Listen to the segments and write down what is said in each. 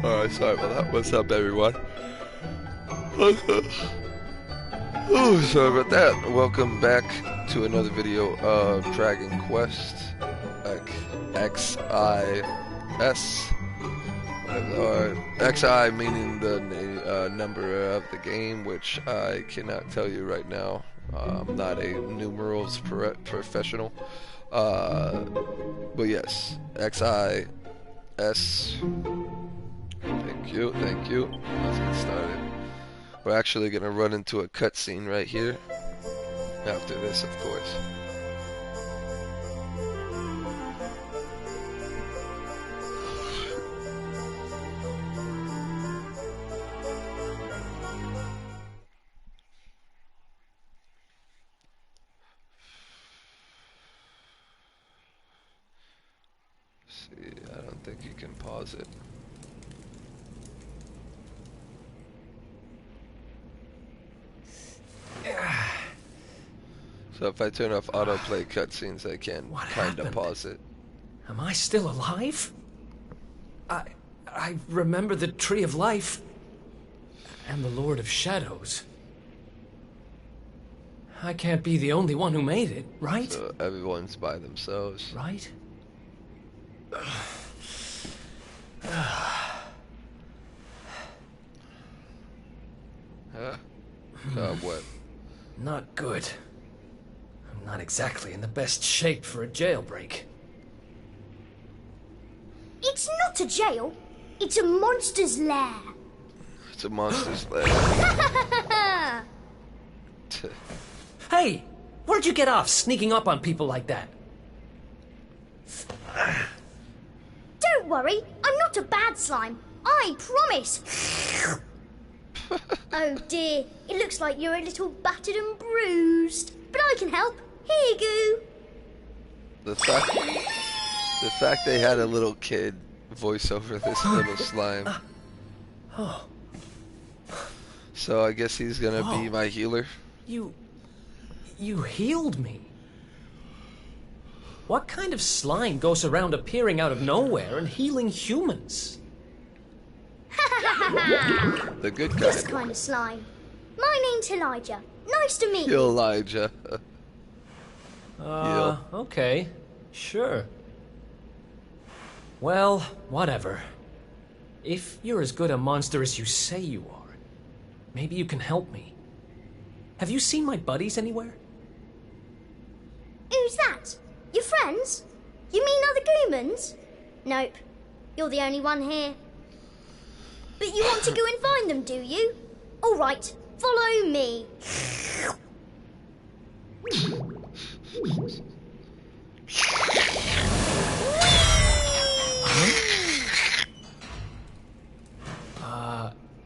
Alright, sorry about that. What's up, everyone? Oh, sorry about that. Welcome back to another video of Dragon Quest XIS. XI meaning the number of the game, which I cannot tell you right now. I'm not a numerals professional. But yes, XIS. Thank you, thank you. Let's get started. We're actually gonna run into a cutscene right here. After this, of course. See, I don't think you can pause it. So if I turn off autoplay cutscenes, I can kind of pause it. Am I still alive? I remember the Tree of Life and the Lord of Shadows. I can't be the only one who made it, right? So everyone's by themselves. Right? What? Not good. I'm not exactly in the best shape for a jailbreak. It's not a jail. It's a monster's lair. It's a monster's lair. Hey! Where'd you get off sneaking up on people like that? Don't worry, I'm not a bad slime. I promise. Oh dear, it looks like you're a little battered and bruised. But I can help. Here you The fact they had a little kid voice over this little slime. Oh. So I guess he's gonna be my healer. You healed me. What kind of slime goes around appearing out of nowhere and healing humans? The good kind. This kind of slime. My name's Elijah. Nice to meet you. Elijah. Okay. Sure. Well, whatever. If you're as good a monster as you say you are, maybe you can help me. Have you seen my buddies anywhere? Who's that? Your friends? You mean other Goomans? Nope. You're the only one here. But you want to go and find them, do you? All right. Follow me.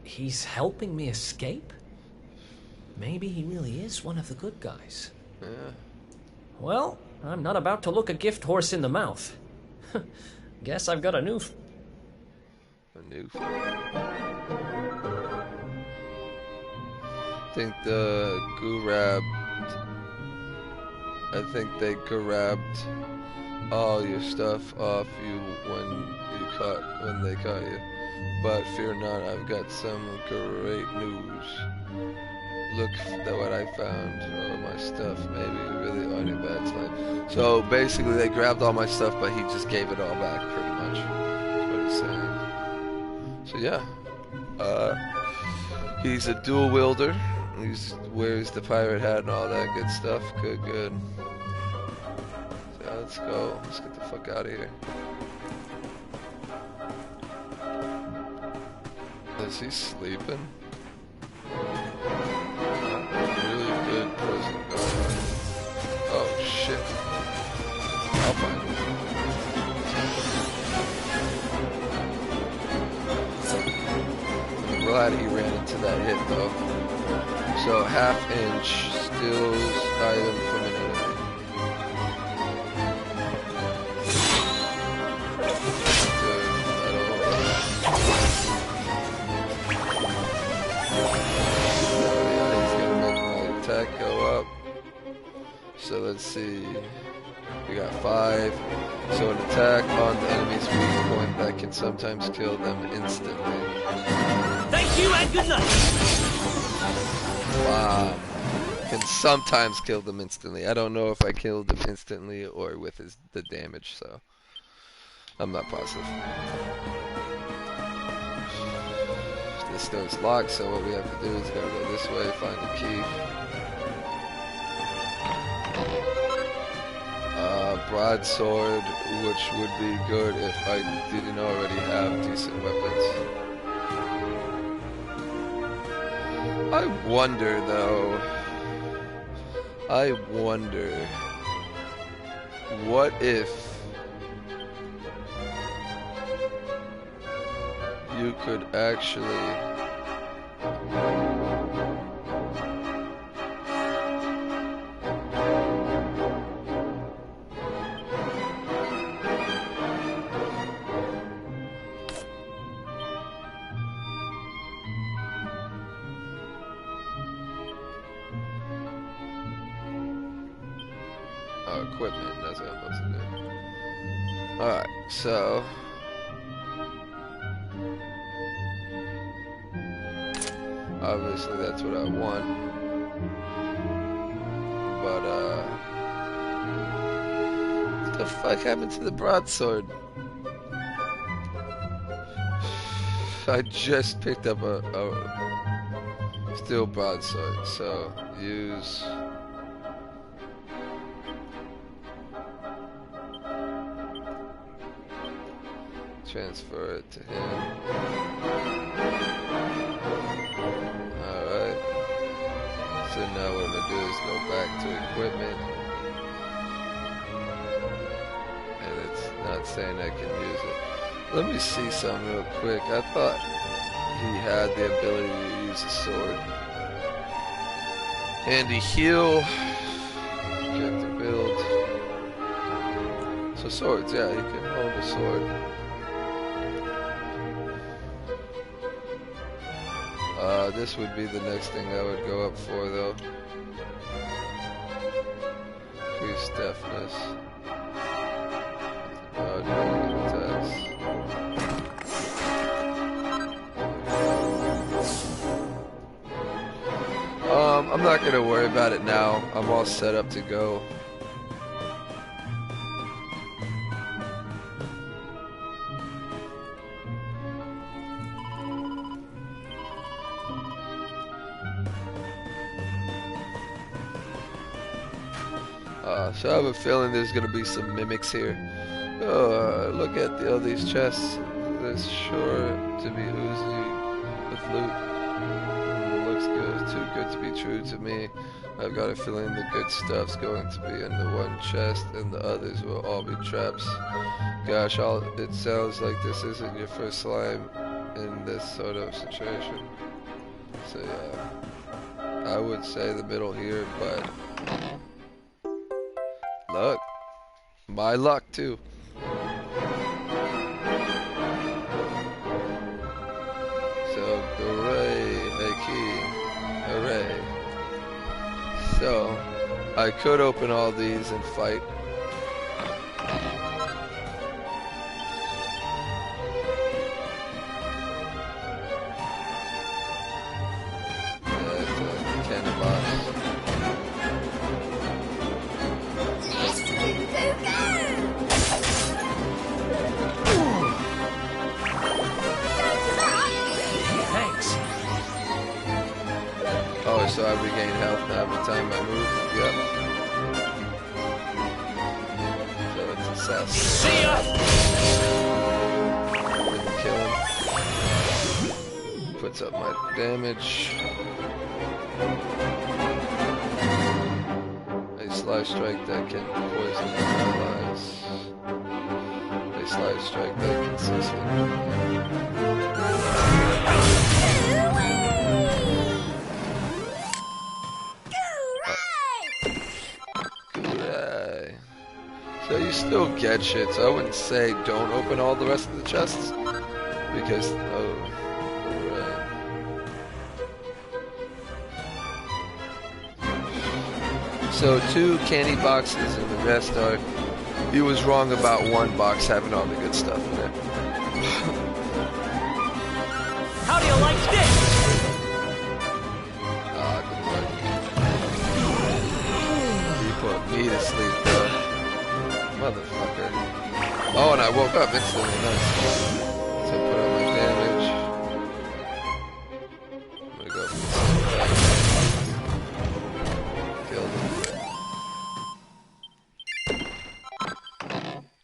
He's helping me escape? Maybe he really is one of the good guys. Yeah. Well, I'm not about to look a gift horse in the mouth. Guess I've got a new... I think the I think they grabbed all your stuff off you when they caught you. But fear not, I've got some great news. Look at what I found. Oh, my stuff. Maybe you really aren't a bad slime. So basically, they grabbed all my stuff, but he just gave it all back, pretty much. That's what he's saying. So yeah, he's a dual wielder. He wears the pirate hat and all that good stuff. Good. So let's go. Let's get the fuck out of here. Is he sleeping? Really good present going on. Oh shit. I'll find him. I'm glad he ran into that hit though. So half-inch steals item from an enemy. Attack go up. So let's see. We got 5. So an attack on the enemy's weak point that can sometimes kill them instantly. Thank you and good luck. Wow. Can sometimes kill them instantly. I don't know if I killed them instantly or with the damage, so I'm not positive. This door's locked, so what we have to do is gotta go this way, find the key. Broadsword, which would be good if I didn't already have decent weapons. I wonder though, what if you could actually equipment, that's what I'm supposed to do. Alright, so obviously that's what I want. But what the fuck happened to the broadsword? I just picked up a steel broadsword, so use transfer it to him. Alright. So now what I'm gonna do is go back to equipment. And it's not saying I can use it. Let me see something real quick. I thought he had the ability to use a sword. Handy heal. Get to build. So swords, yeah, he can hold a sword. This would be the next thing I would go up for, though. Increase deafness. Attacks. I'm not gonna worry about it now. I'm all set up to go. So I have a feeling there's gonna be some mimics here. Oh, look at all these chests. There's sure to be oozy with loot. Looks good, too good to be true to me. I've got a feeling the good stuff's going to be in the one chest, and the others will all be traps. Gosh, it sounds like this isn't your first slime in this sort of situation. So yeah, I would say the middle here, but. Luck. My luck, too. So, hooray. So, I could open all these and fight. That's a cannon box. So I regain health now every time I move. Yep. So it's a cess. See ya! Didn't kill him. Puts up my damage. A Slice Strike that can poison allies. A Slice Strike that consistently. So you still get shit, so I wouldn't say don't open all the rest of the chests, because, right. So 2 candy boxes and the rest are He was wrong about one box having all the good stuff in it. How do you like this? Ah, good lord. He put me to sleep, though. Motherfucker. Oh, and I woke up instantly. Nice. So put up my damage. I'm gonna go for the killed him.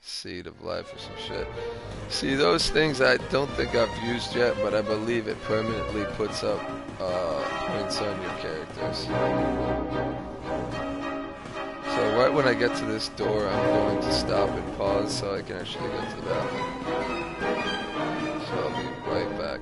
Seed of life or some shit. See, those things I don't think I've used yet, but I believe it permanently puts up points on your characters. So right when I get to this door, I'm going to stop and pause so I can actually get to the bathroom. So I'll be right back.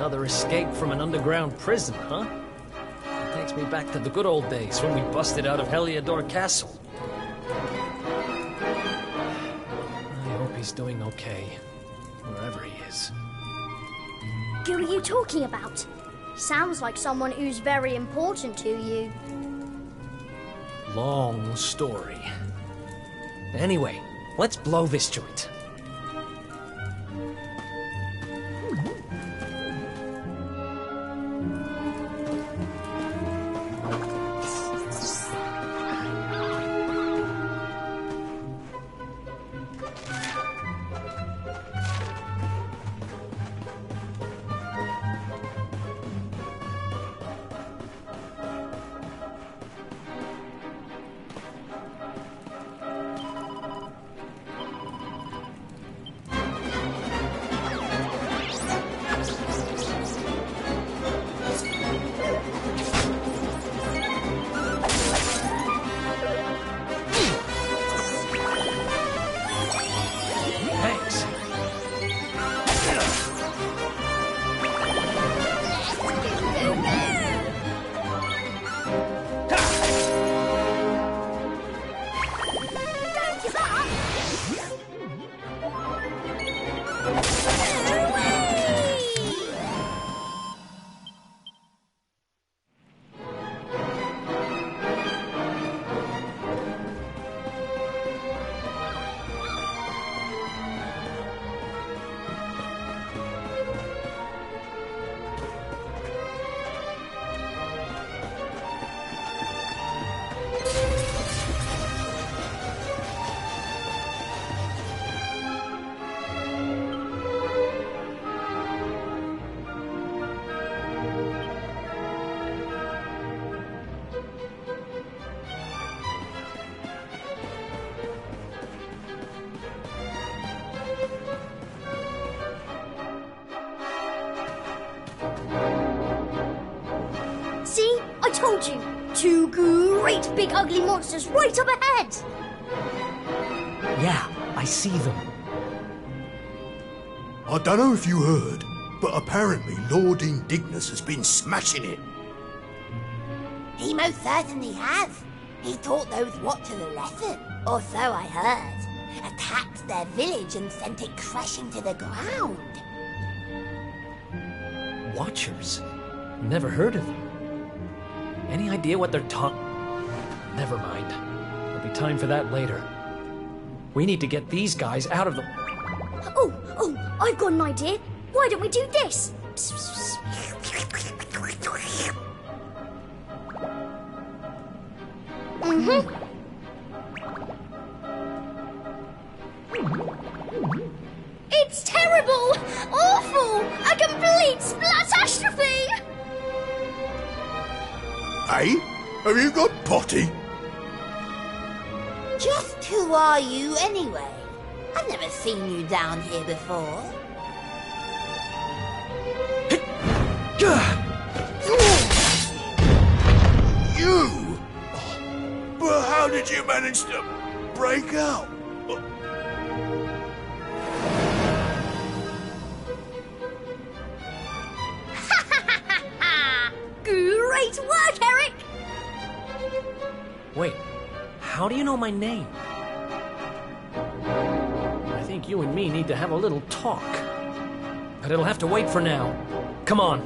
Another escape from an underground prison, huh? It takes me back to the good old days when we busted out of Heliodor Castle. I hope he's doing okay, wherever he is. Who are you talking about? Sounds like someone who's very important to you. Long story. Anyway, let's blow this joint. Thanks. Don't give up! Away! See? I told you! Two great big ugly monsters right up ahead! Yeah, I see them. I don't know if you heard, but apparently Lord Indignus has been smashing it. He most certainly has. He taught those Watchers a lesson, or so I heard. Attacked their village and sent it crashing to the ground. Watchers? Never heard of them. Any idea what they're Never mind. There'll be time for that later. We need to get these guys out of the... Oh, I've got an idea. Why don't we do this? It's terrible! Awful! A complete splatastrophe! Hey? Have you got potty? Just who are you anyway? I've never seen you down here before. You? But how did you manage to break out? Great work, Eric! Wait, how do you know my name? I think you and me need to have a little talk. But it'll have to wait for now. Come on.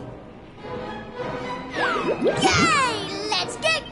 Yay! Let's get...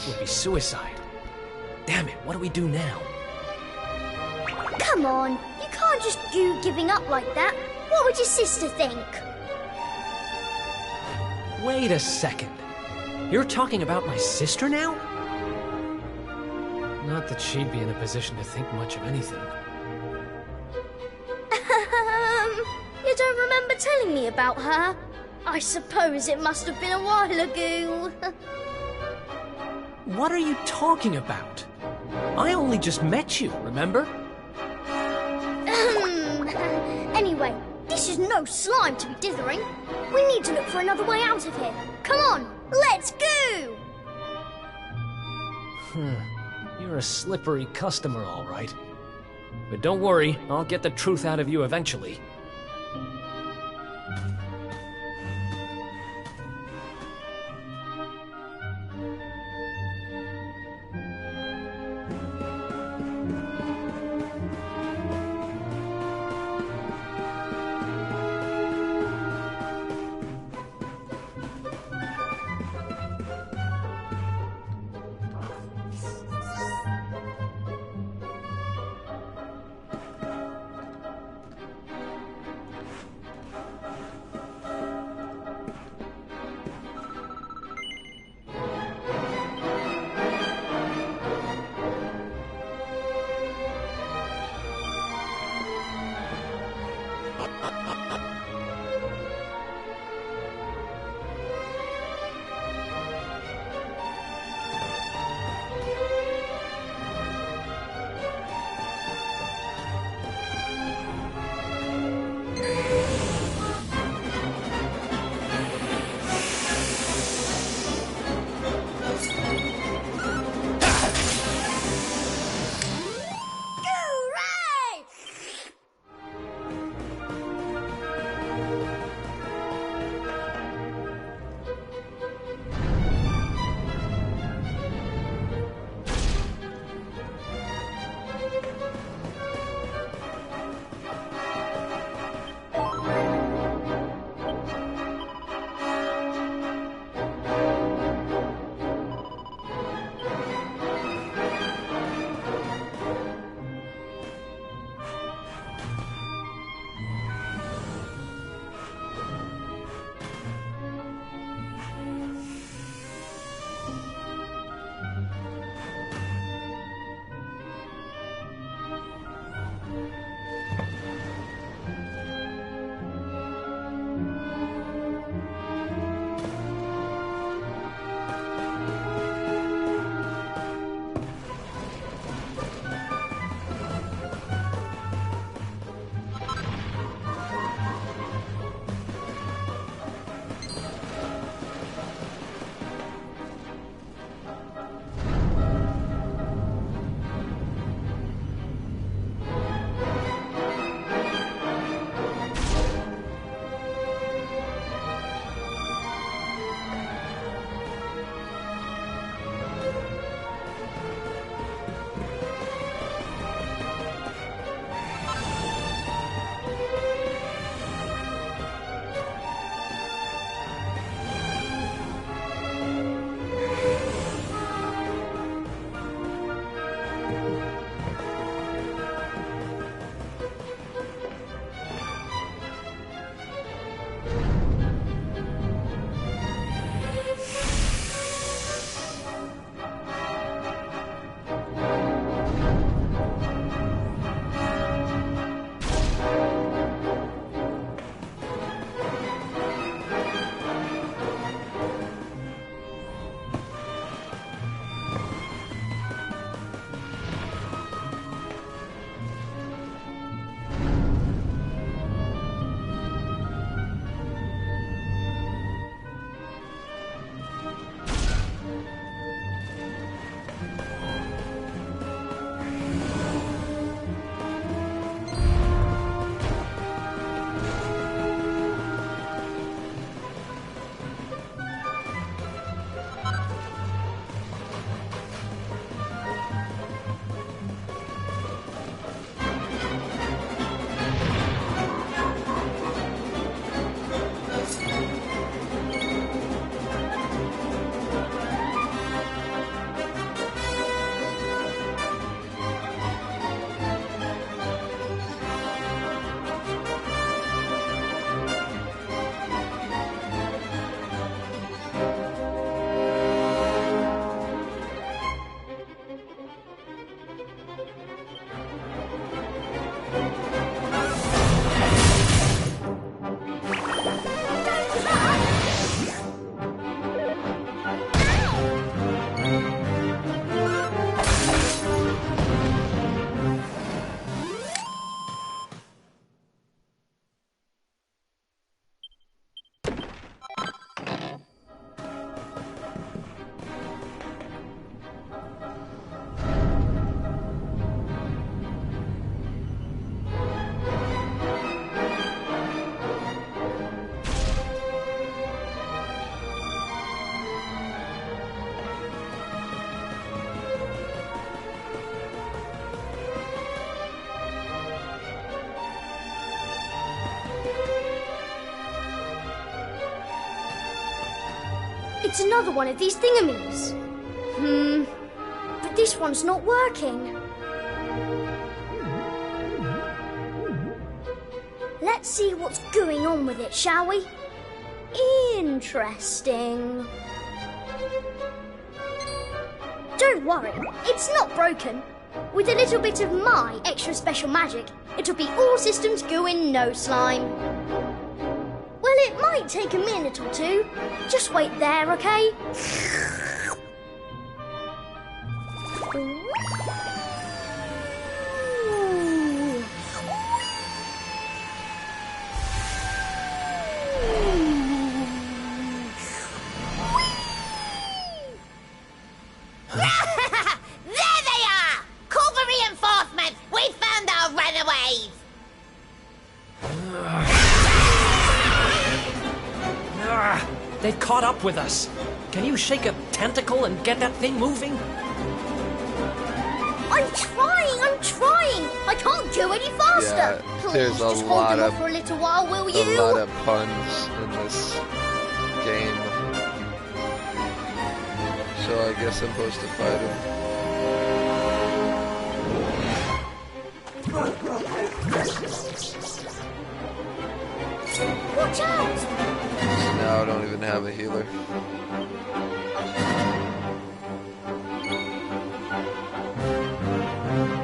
fight would be suicide. Damn it, what do we do now? Come on, you can't just do giving up like that. What would your sister think? Wait a second. You're talking about my sister now? Not that she'd be in a position to think much of anything. You don't remember telling me about her? I suppose it must have been a while ago. What are you talking about? I only just met you, remember? Anyway, this is no slime to be dithering. We need to look for another way out of here. Come on, let's go! You're a slippery customer, all right. But don't worry, I'll get the truth out of you eventually. It's another one of these thingamies. But this one's not working. Let's see what's going on with it, shall we? Interesting. Don't worry, it's not broken. With a little bit of my extra special magic, it'll be all systems go in no slime. Well, it might take a minute or two. Just wait there, okay? There they are! Call for reinforcements! We found our runaways! They've caught up with us. Can you shake a tentacle and get that thing moving? I'm trying! I can't go any faster! Yeah, Please, there's a just hold lot them of- off for a little while, will you? A lot of puns in this game. So I guess I'm supposed to fight him. Watch out! So now I don't even have a healer.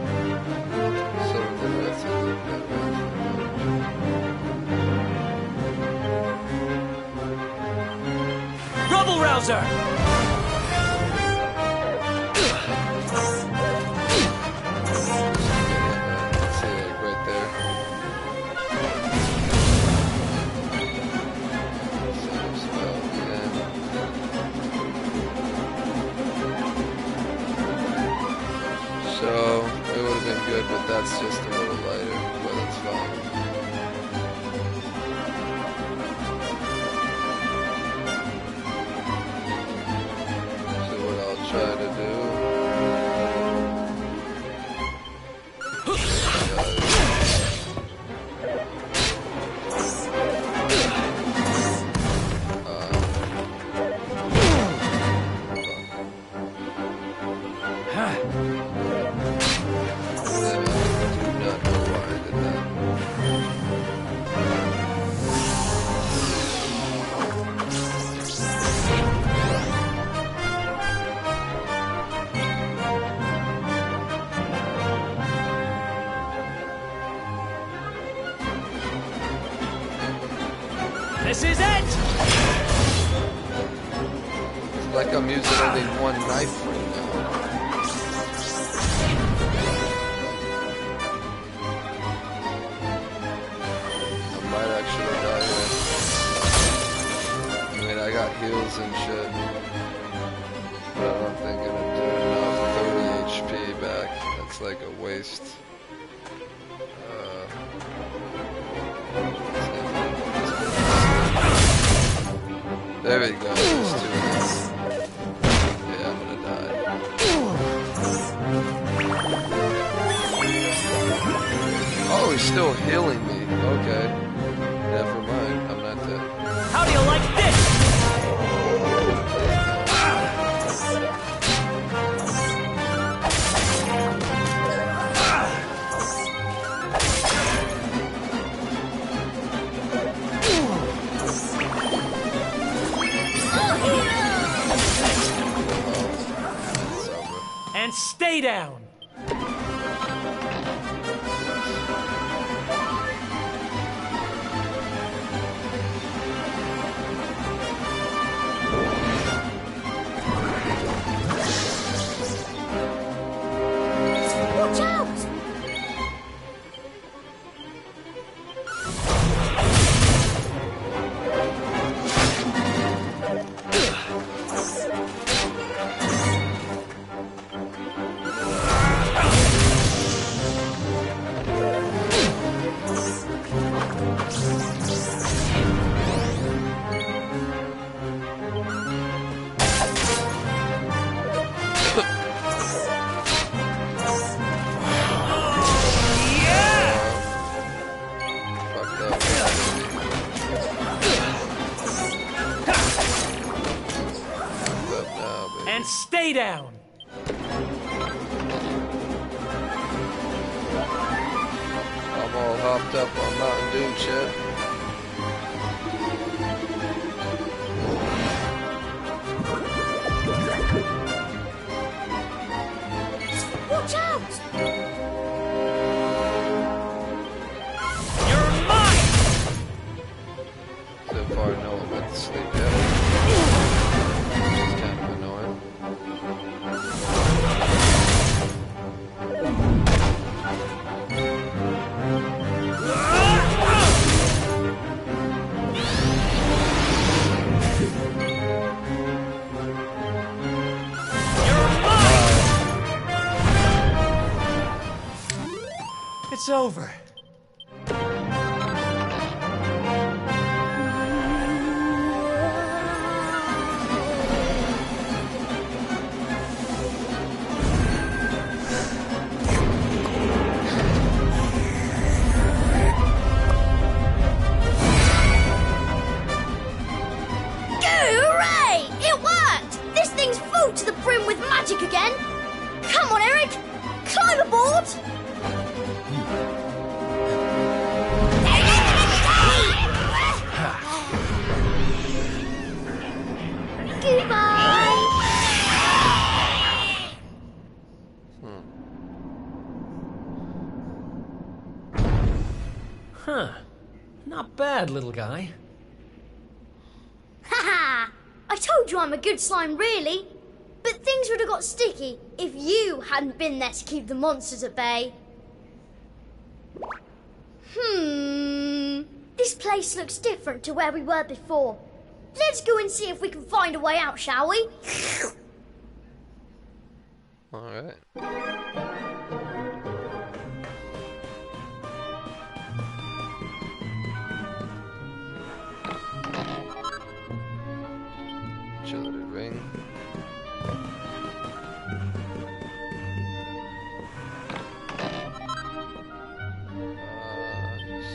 So I'm gonna have to do that. Rubble Rouser! See, like right there. Same spell again. So it would have been good, but that's just a little lighter, but it's fine. So what I'll try to do. This is it! It's like I'm using only one knife right now. I might actually die here. I mean, I got heals and shit. But I don't think it'll do enough 30 HP back. That's like a waste. There we go. Let's do this. Yeah, I'm gonna die. Oh, he's still healing me. Okay. Never mind. I'm not dead. How do you like this? It's over. And stay down! Watch out! stay down! I'm all hopped up on Mountain Dew, Chip. Watch out! You're mine! So far, no one went to sleep yet. It's kind of annoying. You're mine! It's over. Hooray! It worked! This thing's full to the brim with magic again! Come on, Eric! Climb aboard! Goodbye! Huh. Not bad, little guy. Haha! I told you I'm a good slime, really. But things would have got sticky if you hadn't been there to keep the monsters at bay. This place looks different to where we were before. Let's go and see if we can find a way out, shall we? Alright. Agility ring.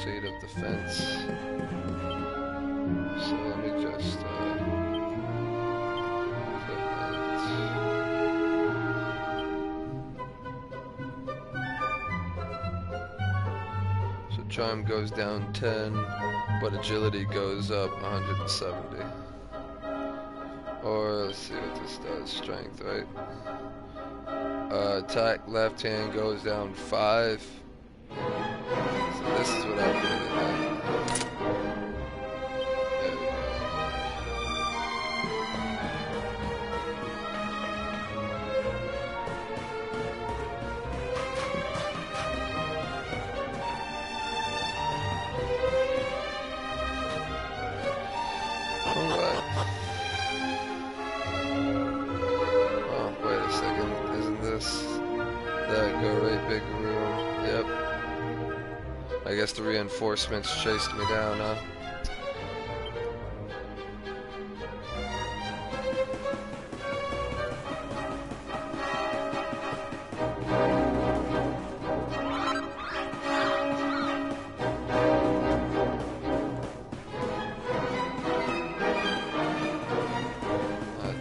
Seat of defense. So let me just so charm goes down 10, but agility goes up 170. Or let's see what this does. Strength, right? Attack left hand goes down 5. So this is what I'm gonna do. There we go. Alright. Oh, wait a second. Isn't this that great big room? Yep. I guess the reinforcements chased me down, huh?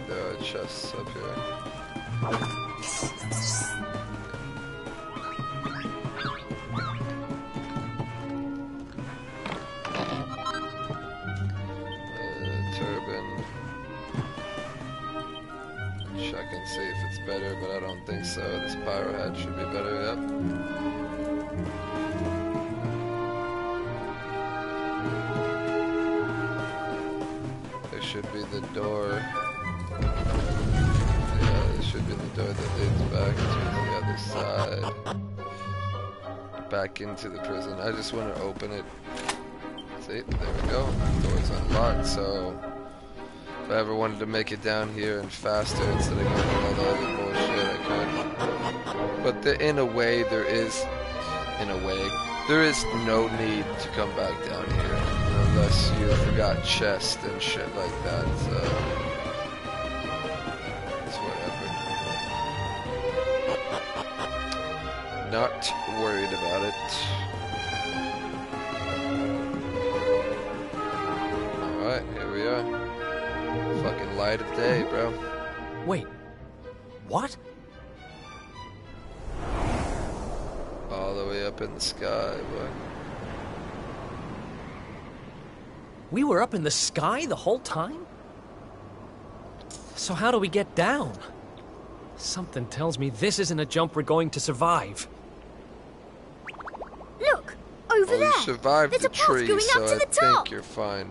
There are chests up here. Turban. Check and see if it's better, but I don't think so. This pyro hat should be better, yep. There should be the door. Yeah, there should be the door that leads back to the other side. Back into the prison. I just want to open it. See, there we go. Door's unlocked, so if I ever wanted to make it down here and faster instead of going through all the other bullshit, I could. But in a way, there is no need to come back down here unless you forgot chest and shit like that. So it's whatever. Not worried about it. Alright, here we are. Fucking light of day, bro. Wait. What? All the way up in the sky, boy. We were up in the sky the whole time? So how do we get down? Something tells me this isn't a jump we're going to survive. Look, over Oh, there. you survived There's the a path tree, going so up to I the top. think you're fine.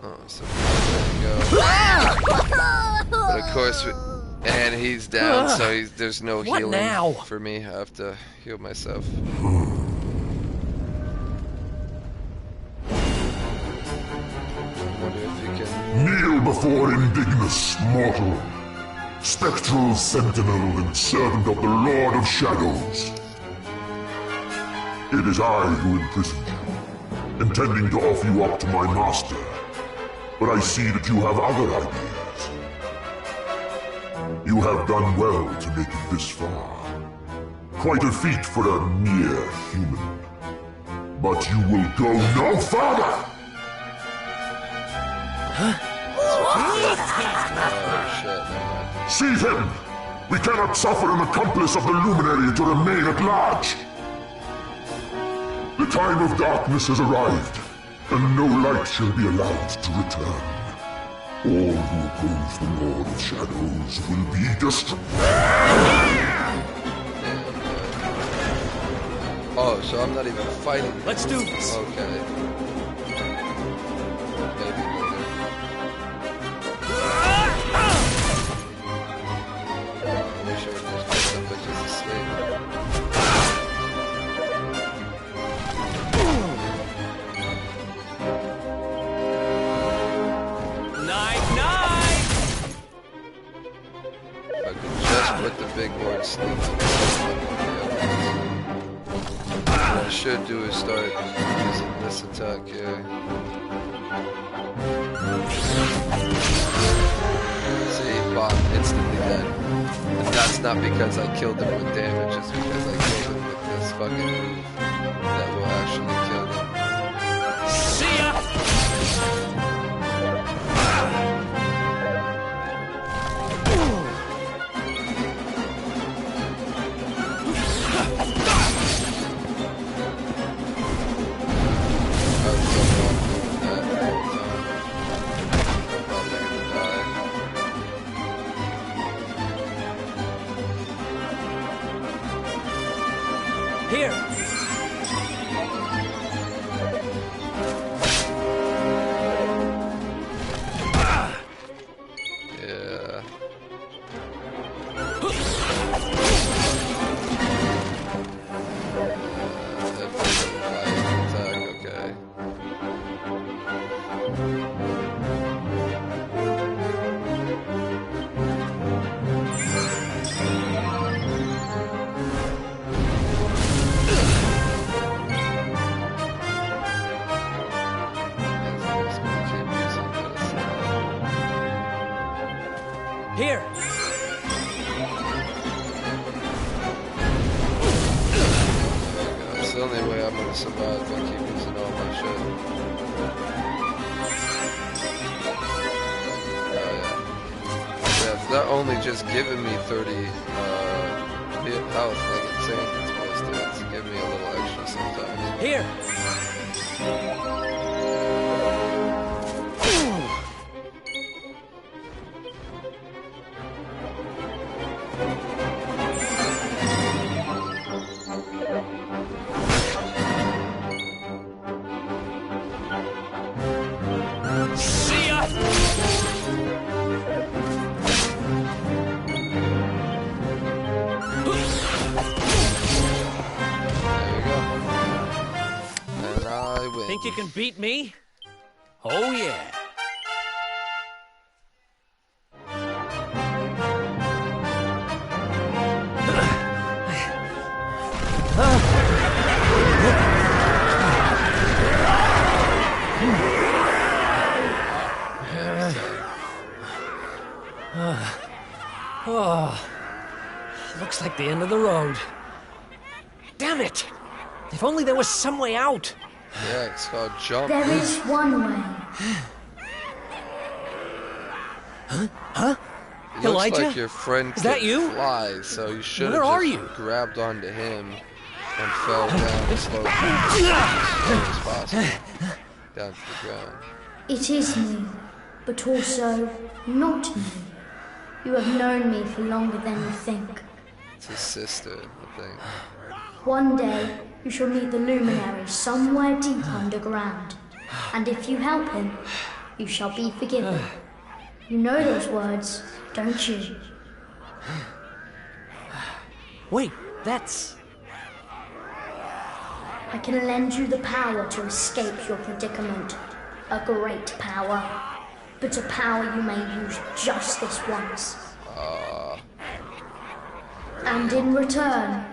Oh, so there you go. But of course, and he's down, so there's no What healing now? for me. I have to heal myself. Wonder if you can. Kneel before Indignus, mortal, spectral sentinel and servant of the Lord of Shadows. It is I who imprisoned you, intending to offer you up to my master. But I see that you have other ideas. You have done well to make it this far. Quite a feat for a mere human. But you will go no further! Oh shit! Never mind. Seize him! We cannot suffer an accomplice of the Luminary to remain at large! The time of darkness has arrived, and no light shall be allowed to return. All who oppose the Lord of Shadows will be destroyed. Oh, so I'm not even fighting. Let's do this. Okay. Maybe later. I wish I would just put some bitches to sleep. Night. I could just put the big board to sleep. What I should do is start using this attack here. See, Bob, instantly dead. And that's not because I killed him with damage, it's because I killed him with this fucking move that will actually kill them. See ya. I was so wrong doing that the whole time. I'm probably gonna die. Here. Yeah. Attack, okay. Just gonna keep using this. Here. It's the only way I'm gonna survive if I keep using all my shit. Oh yeah. Yeah, if they're only just giving me 30 hit health like it's saying it's supposed to, it's giving me a little extra sometimes. Here. See ya. There you go. And I win. Think you can beat me? Oh yeah. Oh, looks like the end of the road. Damn it! If only there was some way out. Yeah, it's called jump. There is one way. Looks Elijah? like your friend Is that can you? fly, so you should Where have are just you? grabbed onto him and fell down the slope as slow as possible down to the ground. It is me, but also not me. You have known me for longer than you think. It's his sister, I think. One day, you shall meet the luminary somewhere deep underground. And if you help him, you shall be forgiven. You know those words, don't you? Wait, that's... I can lend you the power to escape your predicament. A great power. But a power you may use just this once. And in return,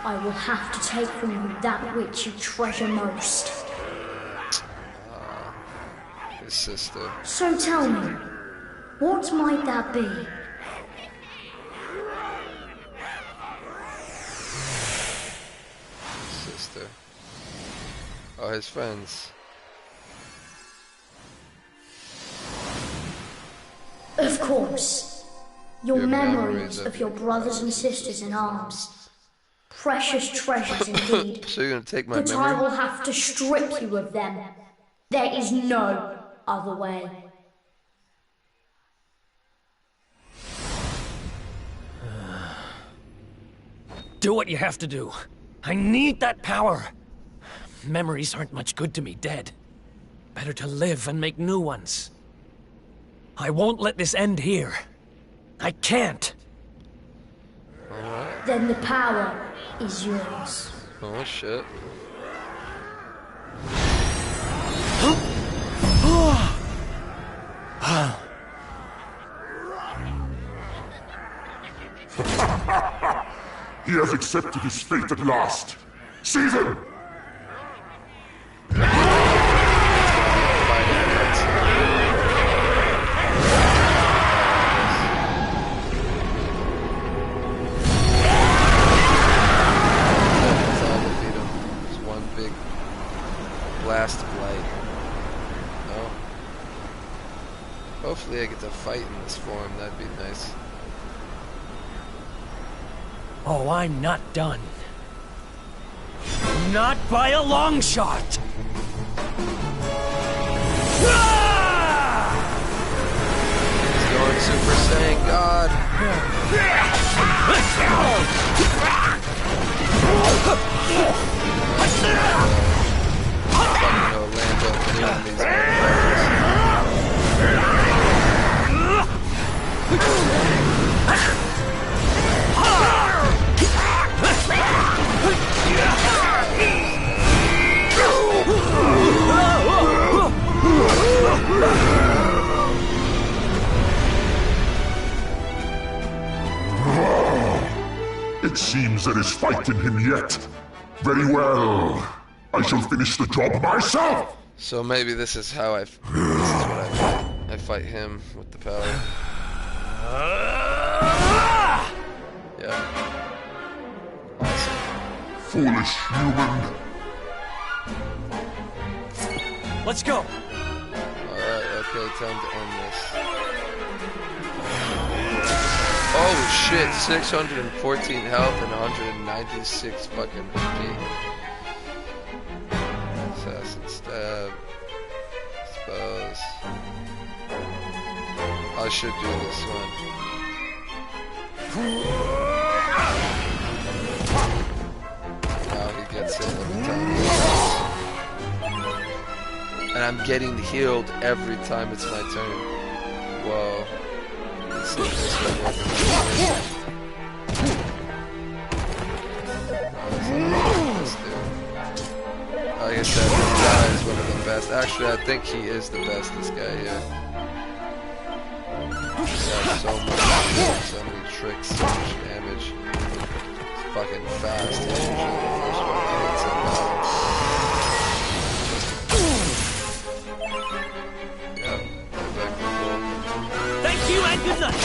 I will have to take from you that which you treasure most. His sister. So tell me, what might that be? Sister. Oh, his friends. Of course. Your Your memories of your brothers and sisters in arms. Precious treasures indeed. So you're gonna take my But I memory? will have to strip you of them. There is no other way. Do what you have to do. I need that power. Memories aren't much good to me dead. Better to live and make new ones. I won't let this end here. I can't. Then the power is yours. Oh shit. He has accepted his fate at last. Seize him! That's all that beat him. Just one big blast of light. Oh. Hopefully I get to fight in this form, that'd be nice. Oh, I'm not done. Not by a long shot! He's going Super Saiyan God. Fucking Orlando Bloom, these motherfuckers. It seems there is fight in him yet. Very well. I shall finish the job myself! So maybe this is how this is what I fight. I fight him with the power. Yeah. Awesome. Foolish human. Let's go! Alright, okay, time to end this. Oh shit, 614 health and 196 fucking HP. Assassin stab. Suppose. I should do this one. Now he gets it every time. And I'm getting healed every time it's my turn. Whoa. Let's see if this will work. I guess that guy is one of the best. Actually, I think he is the best, this guy here. He's got so much skill, so many tricks, so much damage. He's fucking fast. He's usually the first one that hits in battle. Yeah, back to full. Thank you and good night.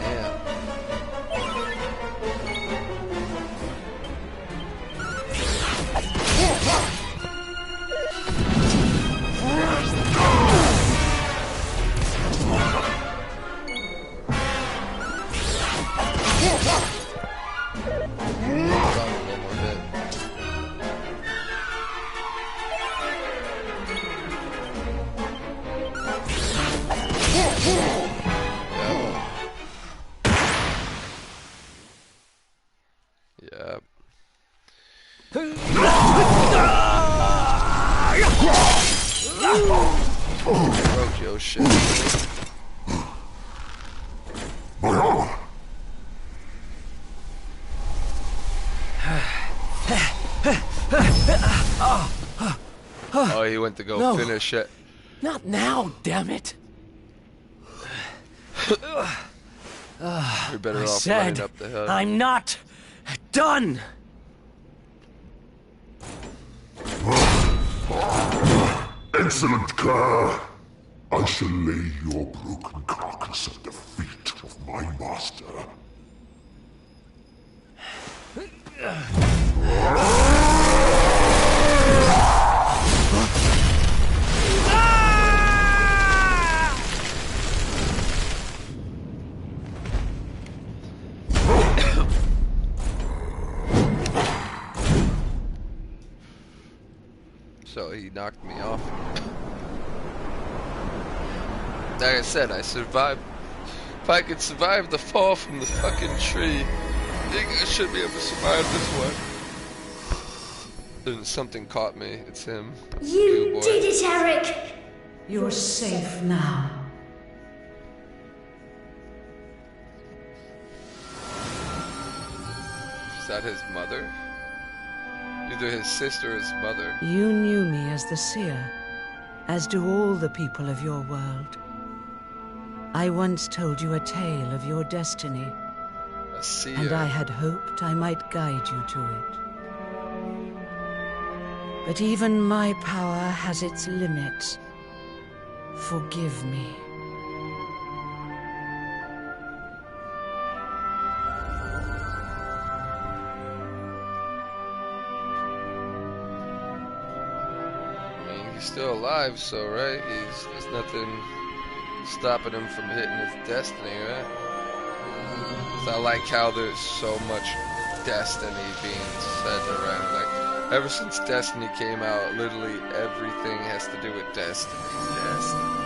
Damn. Yep. Broke your shit. My armor! Oh, he went to go No. finish it. Not now, damn it. You're better I off said, running up the hill. I'm not done. Excellent care! I shall lay your broken carcass at the feet of my master. So he knocked me off. Like I said, I survived. If I could survive the fall from the fucking tree, I think I should be able to survive this one. And something caught me. It's him. You boy. did it, Eric! You're safe now. Is that his mother? Either his sister or his mother. You knew me as the seer, as do all the people of your world. I once told you a tale of your destiny, A seer. and I had hoped I might guide you to it. But even my power has its limits. Forgive me. I mean, he's still alive, so right? There's nothing stopping him from hitting his destiny, right? 'Cause I like how there's so much destiny being said around. Like, ever since Destiny came out, literally everything has to do with destiny. Destiny.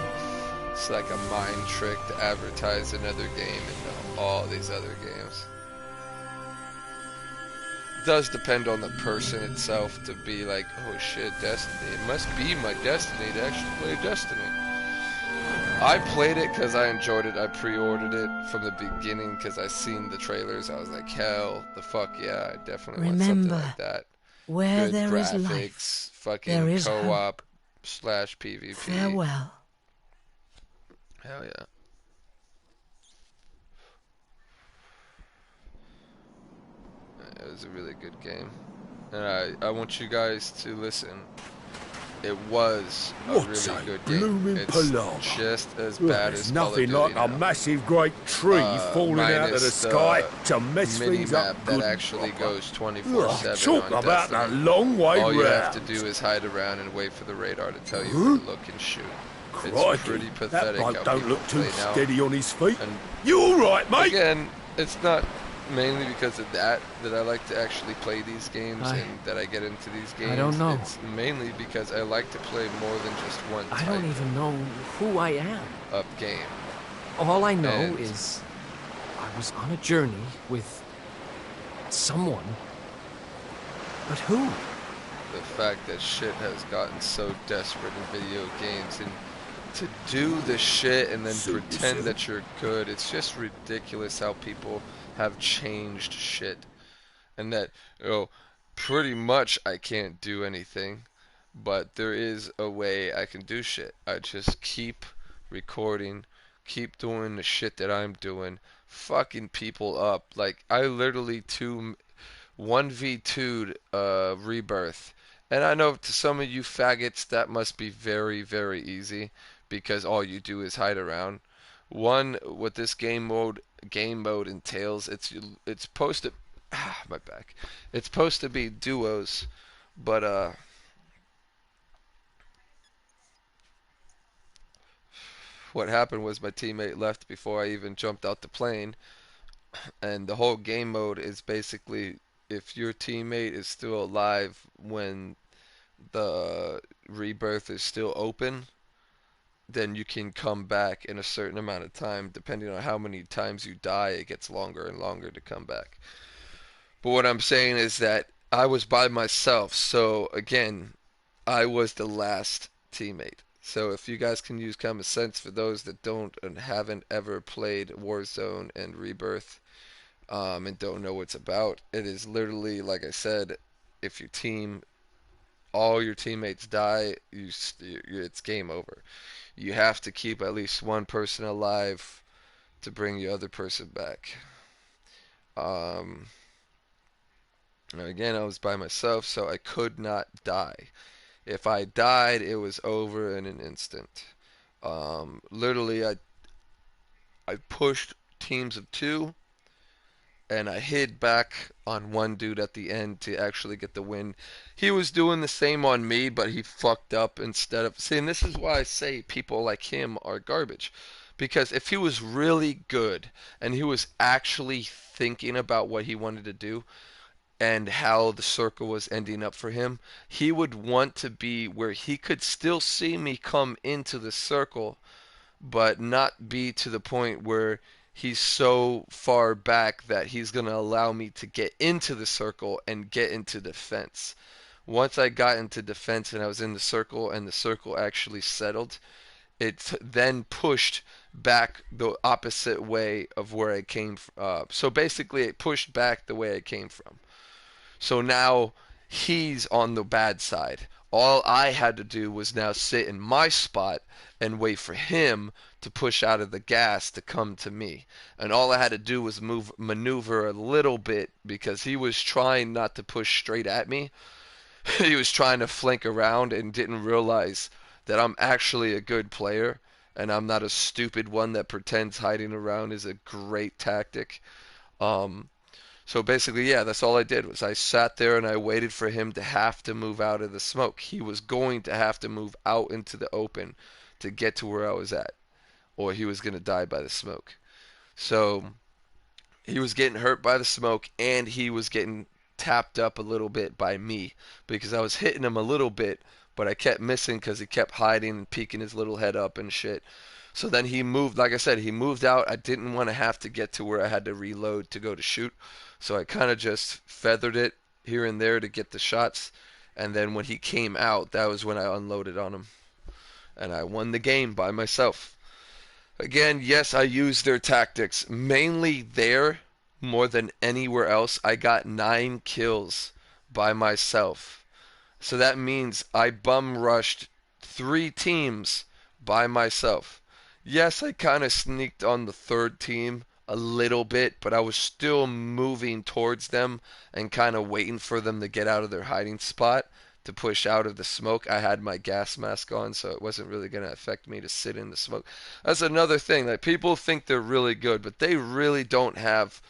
It's like a mind trick to advertise another game and all these other games. It does depend on the person itself to be like, oh shit, Destiny. It must be my destiny to actually play Destiny. I played it because I enjoyed it. I pre-ordered it from the beginning because I seen the trailers. I was like, hell, the fuck yeah, I definitely want something Remember, like that. where Good there is graphics, life, fucking there is hope. co-op / PvP. Farewell. Hell yeah. It was a really good game. And I want you guys to listen. It was a What's really a good game. blooming It's palaver? just as Well, bad there's as Call of nothing Duty like a now. massive great tree falling out of the Minus sky to mess things mini-map up that good actually and proper. goes 24/7 Talk on about a Destiny. long way All you have round. to do is hide around and wait for the radar to tell you where to look and shoot. It's Crikey, pretty that pathetic how bloke don't people look too play now. steady on his feet. And You all right, mate? again, it's not mainly because of that I like to actually play these games and that I get into these games. I don't know. It's mainly because I like to play more than just one I type don't even know who I am. of game. All I know And- is I was on a journey with someone. But who? The fact that shit has gotten so desperate in video games, and to do the shit and then pretend that you're good, it's just ridiculous how people have changed shit. And that, pretty much I can't do anything, but there is a way I can do shit. I just keep recording, keep doing the shit that I'm doing, fucking people up. Like, I literally 1v2'd Rebirth. And I know to some of you faggots that must be very, very easy because all you do is hide around. What this game mode entails, it's supposed to my back. It's supposed to be duos, but what happened was my teammate left before I even jumped out the plane, and the whole game mode is basically if your teammate is still alive when the rebirth is still open, then you can come back in a certain amount of time. Depending on how many times you die, it gets longer and longer to come back. But what I'm saying is that I was by myself, so again, I was the last teammate. So if you guys can use common sense for those that don't and haven't ever played Warzone and Rebirth, and don't know what it's about, it is literally, like I said, if your team, all your teammates die, it's game over. You have to keep at least one person alive to bring your other person back. Um, Again, I was by myself, so I could not die. If I died, it was over in an instant. Literally, I pushed teams of two, and I hid back on one dude at the end to actually get the win. He was doing the same on me, but he fucked up instead of... See, and this is why I say people like him are garbage. Because if he was really good, and he was actually thinking about what he wanted to do, and how the circle was ending up for him, he would want to be where he could still see me come into the circle, but not be to the point where he's so far back that he's going to allow me to get into the circle and get into defense. Once I got into defense and I was in the circle and the circle actually settled, it then pushed back the opposite way of where I came from. So basically it pushed back the way I came from. So now he's on the bad side. All I had to do was now sit in my spot and wait for him to push out of the gas to come to me. And all I had to do was maneuver a little bit because he was trying not to push straight at me. He was trying to flank around and didn't realize that I'm actually a good player and I'm not a stupid one that pretends hiding around is a great tactic. So basically, yeah, that's all I did was I sat there and I waited for him to have to move out of the smoke. He was going to have to move out into the open to get to where I was at, or he was going to die by the smoke. So he was getting hurt by the smoke, and he was getting tapped up a little bit by me because I was hitting him a little bit, but I kept missing because he kept hiding and peeking his little head up and shit. So then he moved, like I said, he moved out. I didn't want to have to get to where I had to reload to go to shoot. So I kind of just feathered it here and there to get the shots. And then when he came out, that was when I unloaded on him. And I won the game by myself. Again, yes, I used their tactics. Mainly there, more than anywhere else, I got 9 kills by myself. So that means I bum rushed 3 teams by myself. Yes, I kind of sneaked on the third team a little bit, but I was still moving towards them and kind of waiting for them to get out of their hiding spot to push out of the smoke. I had my gas mask on, so it wasn't really going to affect me to sit in the smoke. That's another thing. Like, people think they're really good, but they really don't have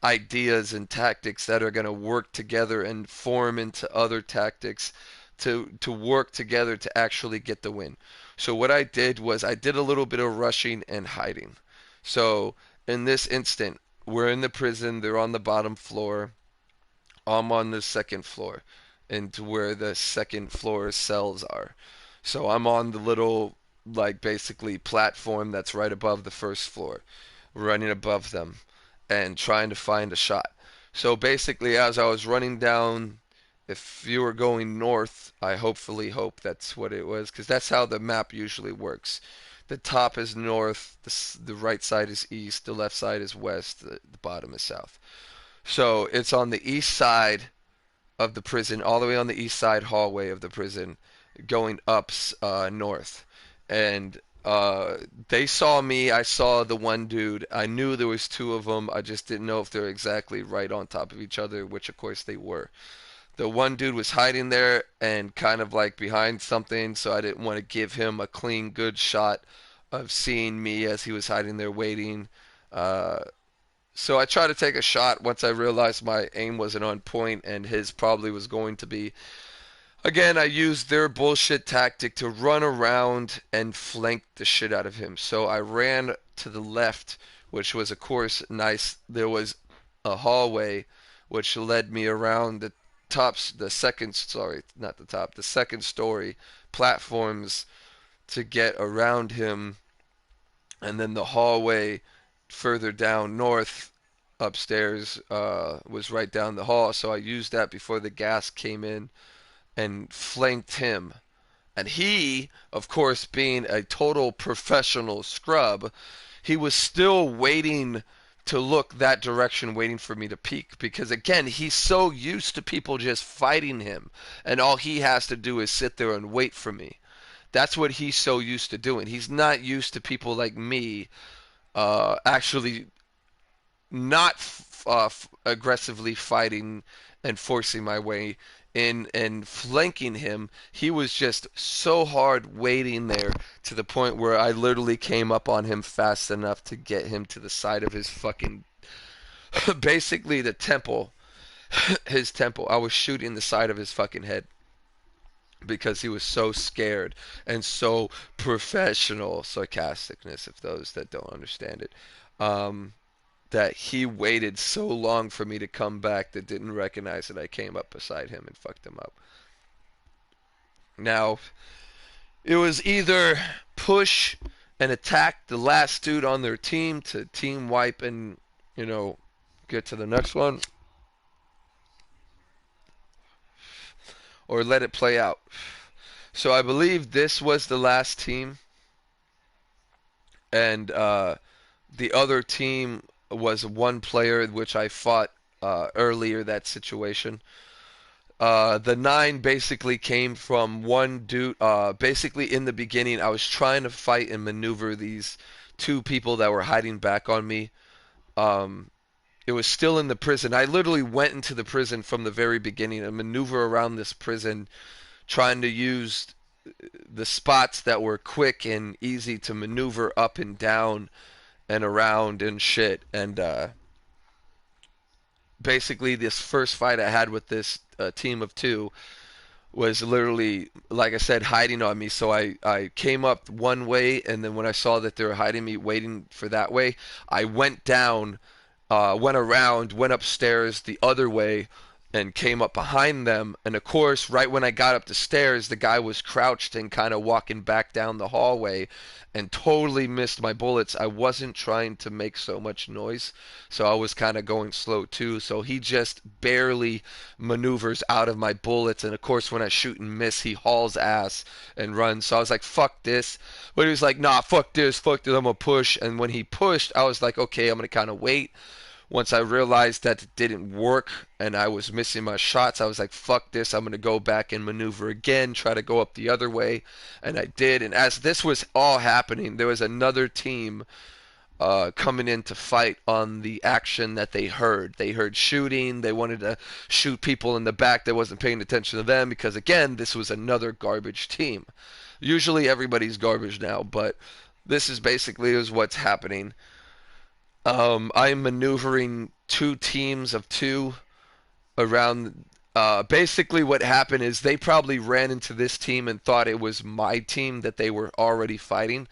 ideas and tactics that are going to work together and form into other tactics to work together to actually get the win. So what I did was I did a little bit of rushing and hiding. So in this instant, we're in the prison. They're on the bottom floor. I'm on the second floor, into where the second floor cells are. So I'm on the little, like, basically platform that's right above the first floor, running above them and trying to find a shot. So basically, as I was running down, if you were going north, I hopefully hope that's what it was, because that's how the map usually works. The top is north, the right side is east, the left side is west, the bottom is south. So it's on the east side of the prison, all the way on the east side hallway of the prison, going up north. And they saw me, I saw the one dude, I knew there was 2 of them, I just didn't know if they were exactly right on top of each other, which of course they were. The one dude was hiding there and kind of like behind something, so I didn't want to give him a clean, good shot of seeing me as he was hiding there waiting. So I tried to take a shot once I realized my aim wasn't on point and his probably was going to be. Again, I used their bullshit tactic to run around and flank the shit out of him. So I ran to the left, which was of course nice. There was a hallway which led me around the second story platforms to get around him, and then the hallway further down north upstairs was right down the hall, so I used that before the gas came in and flanked him. And he, of course, being a total professional scrub, he was still waiting to look that direction, waiting for me to peek. Because, again, he's so used to people just fighting him, and all he has to do is sit there and wait for me. That's what he's so used to doing. He's not used to people like me actually not aggressively fighting and forcing my way in and flanking him. He was just so hard waiting there, to the point where I literally came up on him fast enough to get him to the side of his fucking basically the temple, his temple. I was shooting the side of his fucking head because he was so scared and so professional, sarcasticness of those that don't understand it, that he waited so long for me to come back that didn't recognize that I came up beside him and fucked him up. Now, it was either push and attack the last dude on their team to team wipe and, you know, get to the next one, or let it play out. So I believe this was the last team, and the other team was one player, which I fought earlier, that situation. The 9 basically came from one dude. Basically, in the beginning, I was trying to fight and maneuver these 2 people that were hiding back on me. It was still in the prison. I literally went into the prison from the very beginning and maneuver around this prison, trying to use the spots that were quick and easy to maneuver up and down and around and shit. And basically, this first fight I had with this team of 2 was literally, like I said, hiding on me. So I came up one way, and then when I saw that they were hiding me, waiting for that way, I went down, went around, went upstairs the other way, and came up behind them. And of course, right when I got up the stairs, the guy was crouched and kind of walking back down the hallway, and totally missed my bullets. I wasn't trying to make so much noise, so I was kind of going slow too. So he just barely maneuvers out of my bullets, and of course when I shoot and miss, he hauls ass and runs. So I was like, fuck this. But he was like, nah, fuck this, I'm gonna push. And when he pushed, I was like, okay, I'm gonna kind of wait. Once I realized that it didn't work and I was missing my shots, I was like, fuck this, I'm going to go back and maneuver again, try to go up the other way. And I did. And as this was all happening, there was another team coming in to fight on the action that they heard. They heard shooting. They wanted to shoot people in the back that wasn't paying attention to them because, again, this was another garbage team. Usually everybody's garbage now, but this is basically what's happening. I'm maneuvering 2 teams of 2 around. Basically what happened is they probably ran into this team and thought it was my team that they were already fighting,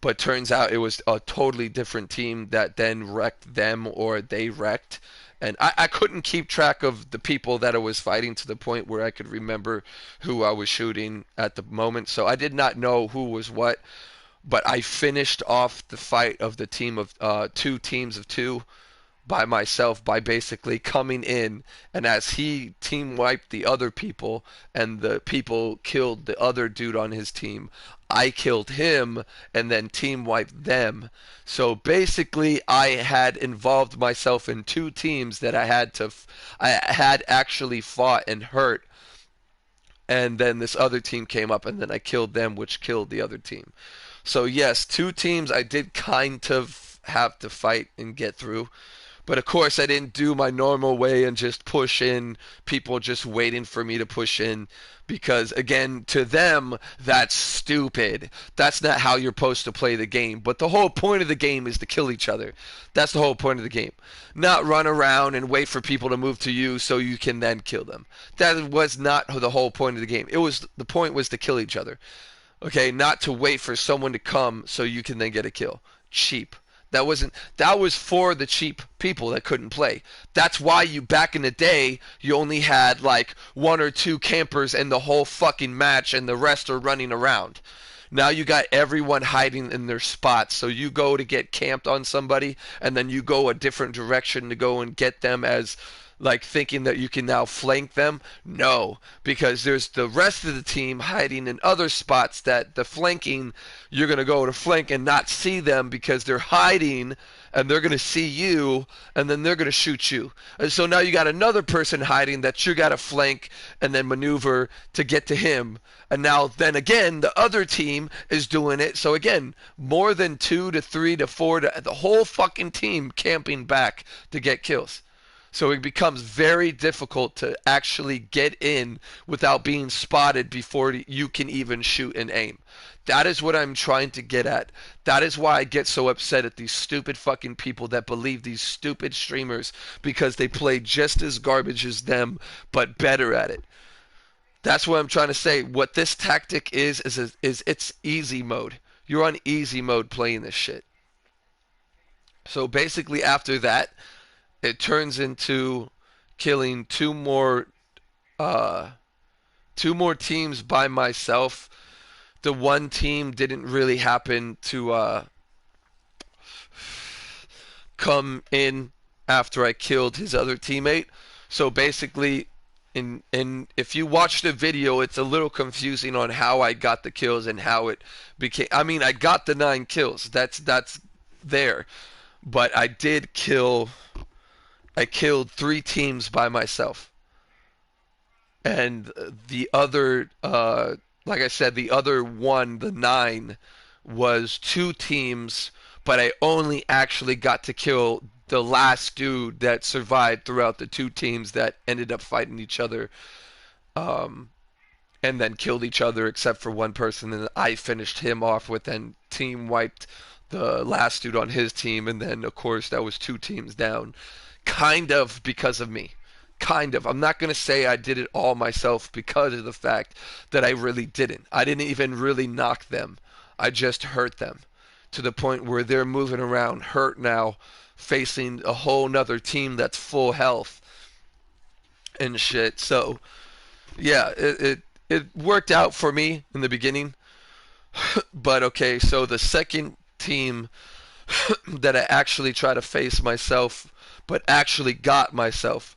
but turns out it was a totally different team that then wrecked them, or they wrecked. And I couldn't keep track of the people that I was fighting to the point where I could remember who I was shooting at the moment, so I did not know who was what. But I finished off the fight of the team of 2 teams of 2 by myself by basically coming in, and as he team wiped the other people and the people killed the other dude on his team, I killed him and then team wiped them. So basically I had involved myself in 2 teams that I had actually fought and hurt, and then this other team came up and then I killed them, which killed the other team. So yes, 2 teams I did kind of have to fight and get through. But of course I didn't do my normal way and just push in, people just waiting for me to push in. Because again, to them, that's stupid. That's not how you're supposed to play the game. But the whole point of the game is to kill each other. That's the whole point of the game. Not run around and wait for people to move to you so you can then kill them. That was not the whole point of the game. The point was to kill each other. Okay, not to wait for someone to come so you can then get a kill. Cheap. That was for the cheap people that couldn't play. That's why back in the day, you only had like 1 or 2 campers in the whole fucking match and the rest are running around. Now you got everyone hiding in their spots. So you go to get camped on somebody, and then you go a different direction to go and get them as like thinking that you can now flank them. No, because there's the rest of the team hiding in other spots that the flanking, you're going to go to flank and not see them because they're hiding, and they're going to see you, and then they're going to shoot you. And so now you got another person hiding that you got to flank and then maneuver to get to him. And now then again, the other team is doing it. So again, more than 2 to 3 to 4 to the whole fucking team camping back to get kills. So it becomes very difficult to actually get in without being spotted before you can even shoot and aim. That is what I'm trying to get at. That is why I get so upset at these stupid fucking people that believe these stupid streamers because they play just as garbage as them, but better at it. That's what I'm trying to say. What this tactic is it's easy mode. You're on easy mode playing this shit. So basically after that, it turns into killing two more teams by myself. The one team didn't really happen to come in after I killed his other teammate. So basically, if you watch the video, it's a little confusing on how I got the kills and how it became. I mean, I got the 9 kills. That's there, but I killed 3 teams by myself. And the other, like I said, the other one, the 9, was 2 teams, but I only actually got to kill the last dude that survived throughout the 2 teams that ended up fighting each other, and then killed each other except for one person, and I finished him off with, then team wiped the last dude on his team, and then of course that was 2 teams down. Kind of because of me. Kind of. I'm not going to say I did it all myself because of the fact that I really didn't. I didn't even really knock them. I just hurt them to the point where they're moving around hurt now, facing a whole nother team that's full health and shit. So, yeah, it worked out for me in the beginning. But okay, so the second team that I actually try to face myself, but actually got myself,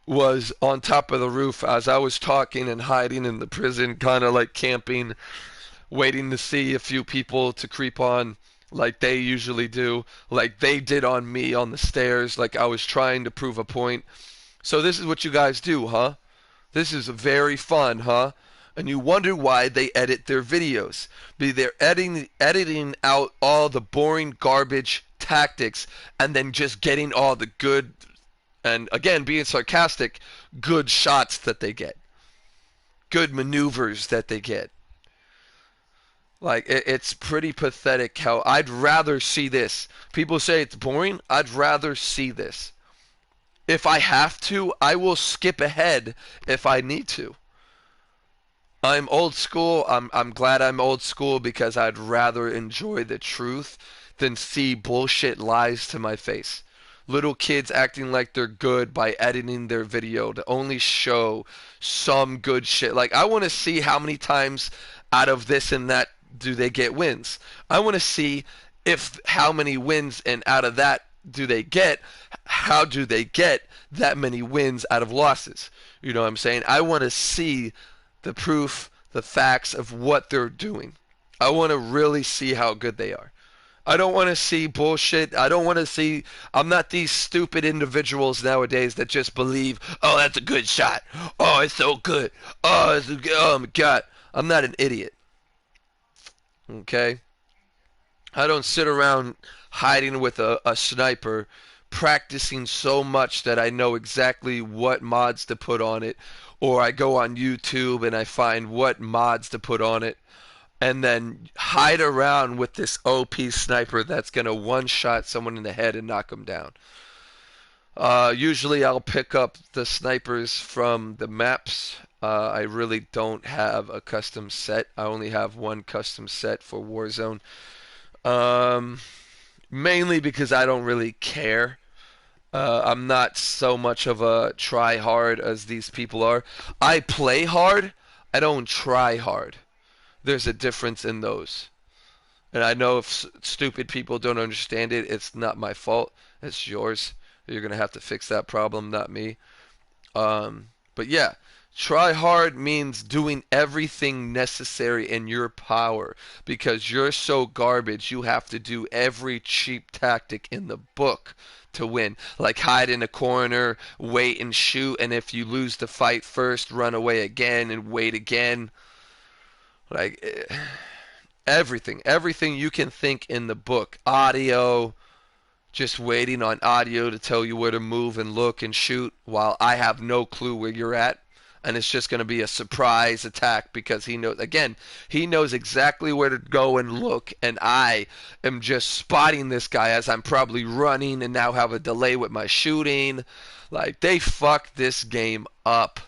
was on top of the roof as I was talking and hiding in the prison, kind of like camping, waiting to see a few people to creep on like they usually do, like they did on me on the stairs, like I was trying to prove a point. So this is what you guys do, huh? This is very fun, huh? And you wonder why they edit their videos. They're editing out all the boring garbage tactics and then just getting all the good, and again being sarcastic, good shots that they get, good maneuvers that they get. Like it's pretty pathetic how I'd rather see this. People say it's boring. I'd rather see this. If I have to, I will skip ahead if I need to. I'm old school. I'm glad I'm old school because I'd rather enjoy the truth than see bullshit lies to my face. Little kids acting like they're good by editing their video to only show some good shit. Like, I want to see how many times out of this and that do they get wins. I want to see how many wins and out of that do they get. How do they get that many wins out of losses? You know what I'm saying? I want to see the proof, the facts of what they're doing. I want to really see how good they are. I don't want to see bullshit. I don't want to see... I'm not these stupid individuals nowadays that just believe, oh, that's a good shot. Oh, it's so good. Oh, it's so good. Oh, my God. I'm not an idiot. Okay? I don't sit around hiding with a sniper, practicing so much that I know exactly what mods to put on it. Or I go on YouTube and I find what mods to put on it. And then hide around with this OP sniper that's going to one-shot someone in the head and knock them down. Usually I'll pick up the snipers from the maps. I really don't have a custom set. I only have one custom set for Warzone. Mainly because I don't really care. I'm not so much of a try hard as these people are. I play hard. I don't try hard. there's a difference in those. And I know if stupid people don't understand it, it's not my fault. It's yours. You're going to have to fix that problem, not me. But yeah, try hard means doing everything necessary in your power. Because you're so garbage, you have to do every cheap tactic in the book to win. Like hide in a corner, wait and shoot, and if you lose the fight first, run away again and wait again. Like everything you can think in the book. Audio, just waiting on audio to tell you where to move and look and shoot while I have no clue where you're at. And it's just going to be a surprise attack because he knows exactly where to go and look, and I am just spotting this guy as I'm probably running and now have a delay with my shooting. Like, they fucked this game up.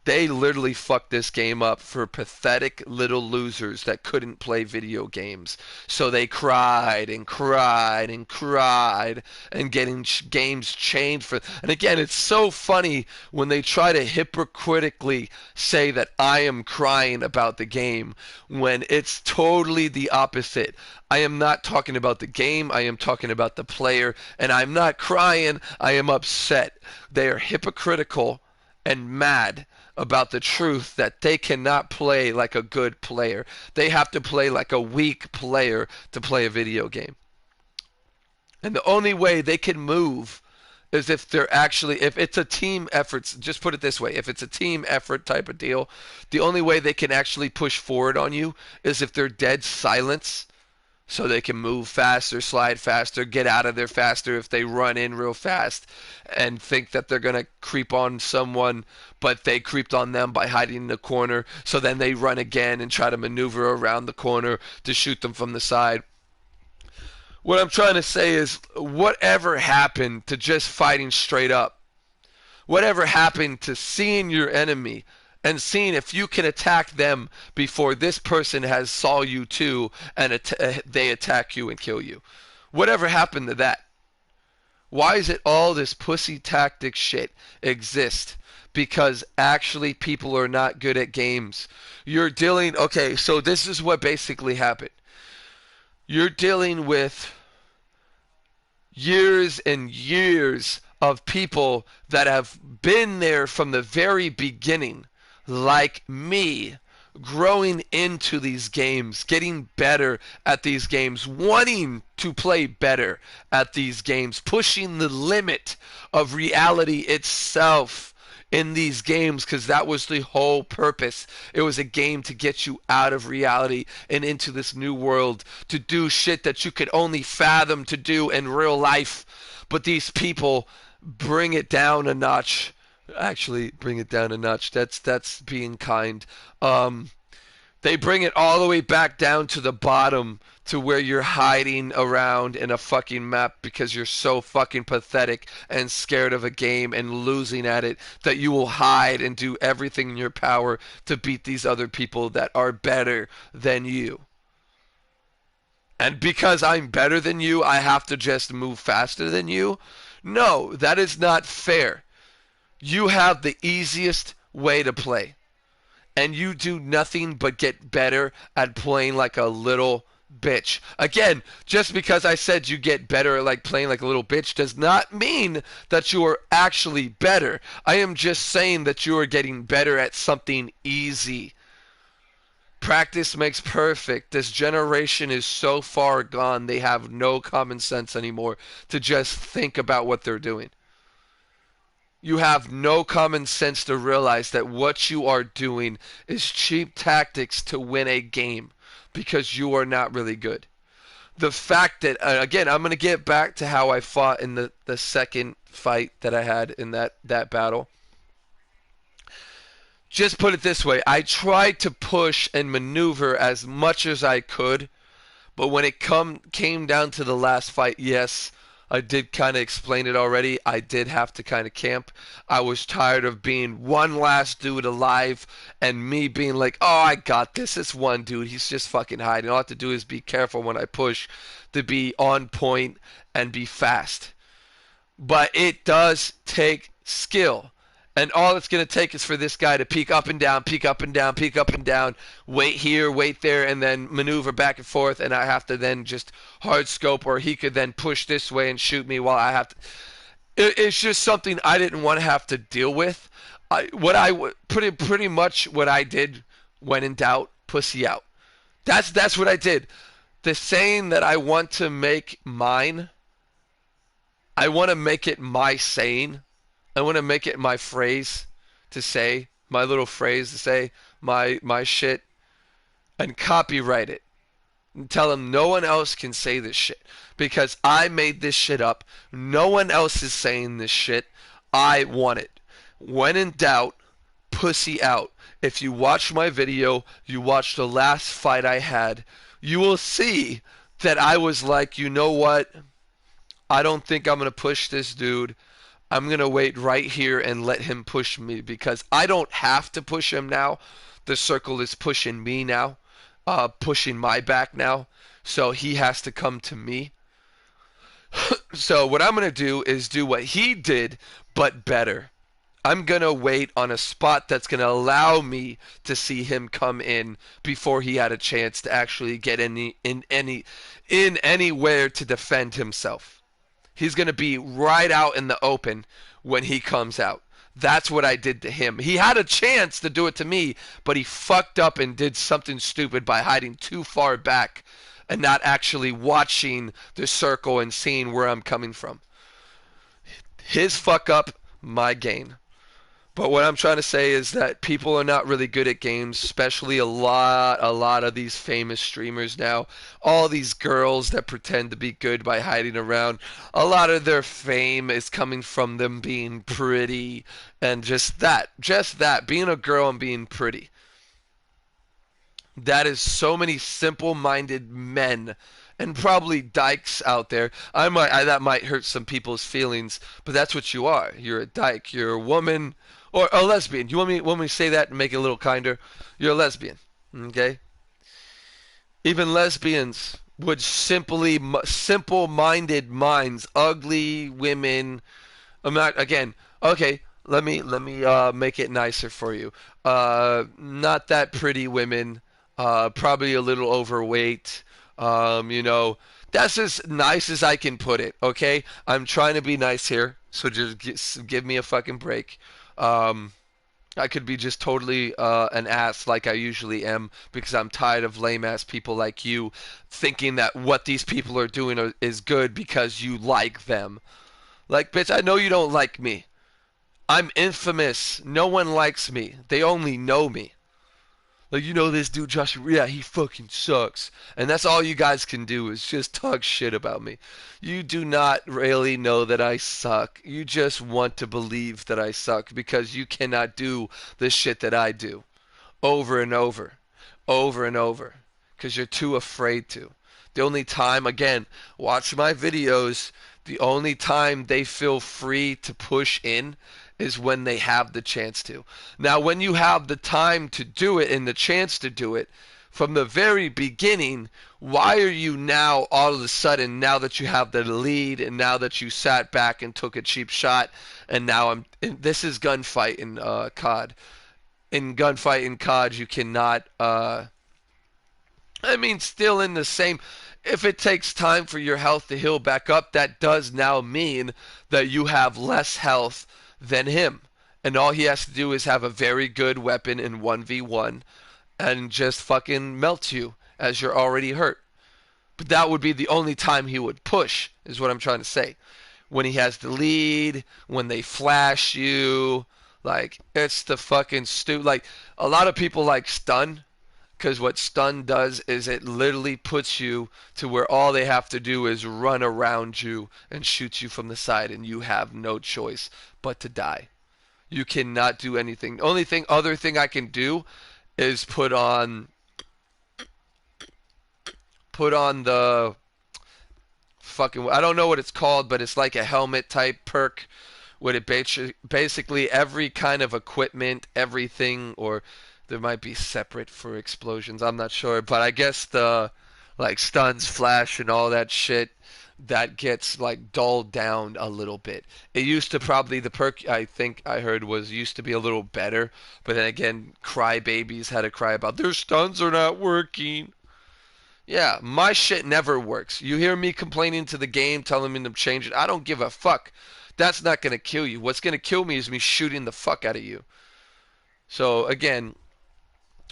They literally fucked this game up for pathetic little losers that couldn't play video games. So they cried and cried and cried and getting games changed for. And again, it's so funny when they try to hypocritically say that I am crying about the game when it's totally the opposite. I am not talking about the game. I am talking about the player. And I'm not crying. I am upset. They are hypocritical and mad about the truth that they cannot play like a good player. They have to play like a weak player to play a video game. And the only way they can move is if it's a team effort. Just put it this way, if it's a team effort type of deal, the only way they can actually push forward on you is if they're dead silence. So they can move faster, slide faster, get out of there faster if they run in real fast and think that they're going to creep on someone, but they creeped on them by hiding in the corner. So then they run again and try to maneuver around the corner to shoot them from the side. What I'm trying to say is, whatever happened to just fighting straight up? Whatever happened to seeing your enemy and seeing if you can attack them before this person has saw you too and they attack you and kill you? Whatever happened to that? Why is it all this pussy tactic shit exist? Because actually people are not good at games. Okay, so this is what basically happened. You're dealing with years and years of people that have been there from the very beginning, like me, growing into these games, getting better at these games, wanting to play better at these games, pushing the limit of reality itself in these games, because that was the whole purpose. It was a game to get you out of reality and into this new world, to do shit that you could only fathom to do in real life. But these people bring it down a notch. Actually, bring it down a notch. That's being kind. They bring it all the way back down to the bottom, to where you're hiding around in a fucking map because you're so fucking pathetic and scared of a game and losing at it that you will hide and do everything in your power to beat these other people that are better than you. And because I'm better than you, I have to just move faster than you? No, that is not fair. You have the easiest way to play. And you do nothing but get better at playing like a little bitch. Again, just because I said you get better at like playing like a little bitch does not mean that you are actually better. I am just saying that you are getting better at something easy. Practice makes perfect. This generation is so far gone, they have no common sense anymore to just think about what they're doing. You have no common sense to realize that what you are doing is cheap tactics to win a game because you are not really good. The fact that, again, I'm going to get back to how I fought in the second fight that I had in that battle. Just put it this way. I tried to push and maneuver as much as I could, but when it came down to the last fight, yes, I did kind of explain it already. I did have to kind of camp. I was tired of being one last dude alive and me being like, oh, I got this. It's one dude. He's just fucking hiding. All I have to do is be careful when I push to be on point and be fast. But it does take skill. And all it's going to take is for this guy to peek up and down, peek up and down, peek up and down, wait here, wait there, and then maneuver back and forth, and I have to then just hard scope, or he could then push this way and shoot me while I have to. It's just something I didn't want to have to deal with. Pretty much what I did when in doubt, pussy out. That's what I did. The saying that I want to make mine, I want to make it my saying. I want to make it my phrase to say, my little phrase to say, my shit, and copyright it. And tell them no one else can say this shit. Because I made this shit up. No one else is saying this shit. I want it. When in doubt, pussy out. If you watch my video, you watch the last fight I had, you will see that I was like, you know what? I don't think I'm going to push this dude. I'm going to wait right here and let him push me because I don't have to push him now. The circle is pushing me now, pushing my back now. So he has to come to me. So what I'm going to do is do what he did, but better. I'm going to wait on a spot that's going to allow me to see him come in before he had a chance to actually get anywhere to defend himself. He's going to be right out in the open when he comes out. That's what I did to him. He had a chance to do it to me, but he fucked up and did something stupid by hiding too far back and not actually watching the circle and seeing where I'm coming from. His fuck up, my gain. But what I'm trying to say is that people are not really good at games, especially a lot of these famous streamers now. All these girls that pretend to be good by hiding around. A lot of their fame is coming from them being pretty and just that, being a girl and being pretty. That is so many simple-minded men and probably dykes out there. That might hurt some people's feelings, but that's what you are. You're a dyke. You're a woman. Or a lesbian. You want me to say that and make it a little kinder? You're a lesbian. Okay? Even lesbians would simple-minded minds, ugly women. I'm not, again, okay, let me make it nicer for you. Not that pretty women, probably a little overweight, that's as nice as I can put it, okay? I'm trying to be nice here, so just give me a fucking break. I could be just totally an ass like I usually am because I'm tired of lame ass people like you thinking that what these people are doing is good because you like them. Like, bitch, I know you don't like me. I'm infamous. No one likes me. They only know me. Like, this dude Joshua, yeah, he fucking sucks. And that's all you guys can do is just talk shit about me. You do not really know that I suck. You just want to believe that I suck because you cannot do the shit that I do. Over and over. Over and over. Because you're too afraid to. The only time, again, watch my videos, the only time they feel free to push in is when they have the chance to. Now, when you have the time to do it and the chance to do it, from the very beginning, why are you now, all of a sudden, now that you have the lead and now that you sat back and took a cheap shot, and now this is gunfight in COD. In gunfight in COD, you cannot, still in the same... If it takes time for your health to heal back up, that does now mean that you have less health than him. And all he has to do is have a very good weapon in 1v1 and just fucking melt you as you're already hurt. But that would be the only time he would push, is what I'm trying to say. When he has the lead, when they flash you, like, it's the fucking like, a lot of people like stun, because what stun does is it literally puts you to where all they have to do is run around you and shoot you from the side, and you have no choice but to die. You cannot do anything. The other thing I can do is put on the fucking, I don't know what it's called, but it's like a helmet type perk with it basically every kind of equipment, everything, or there might be separate for explosions, I'm not sure, but I guess the like stuns, flash, and all that shit, that gets like dulled down a little bit. It used to probably the perk I think I heard was used to be a little better, but then again, crybabies had to cry about their stuns are not working. Yeah, my shit never works. You hear me complaining to the game, telling me to change it. I don't give a fuck. That's not gonna kill you. What's gonna kill me is me shooting the fuck out of you. So again,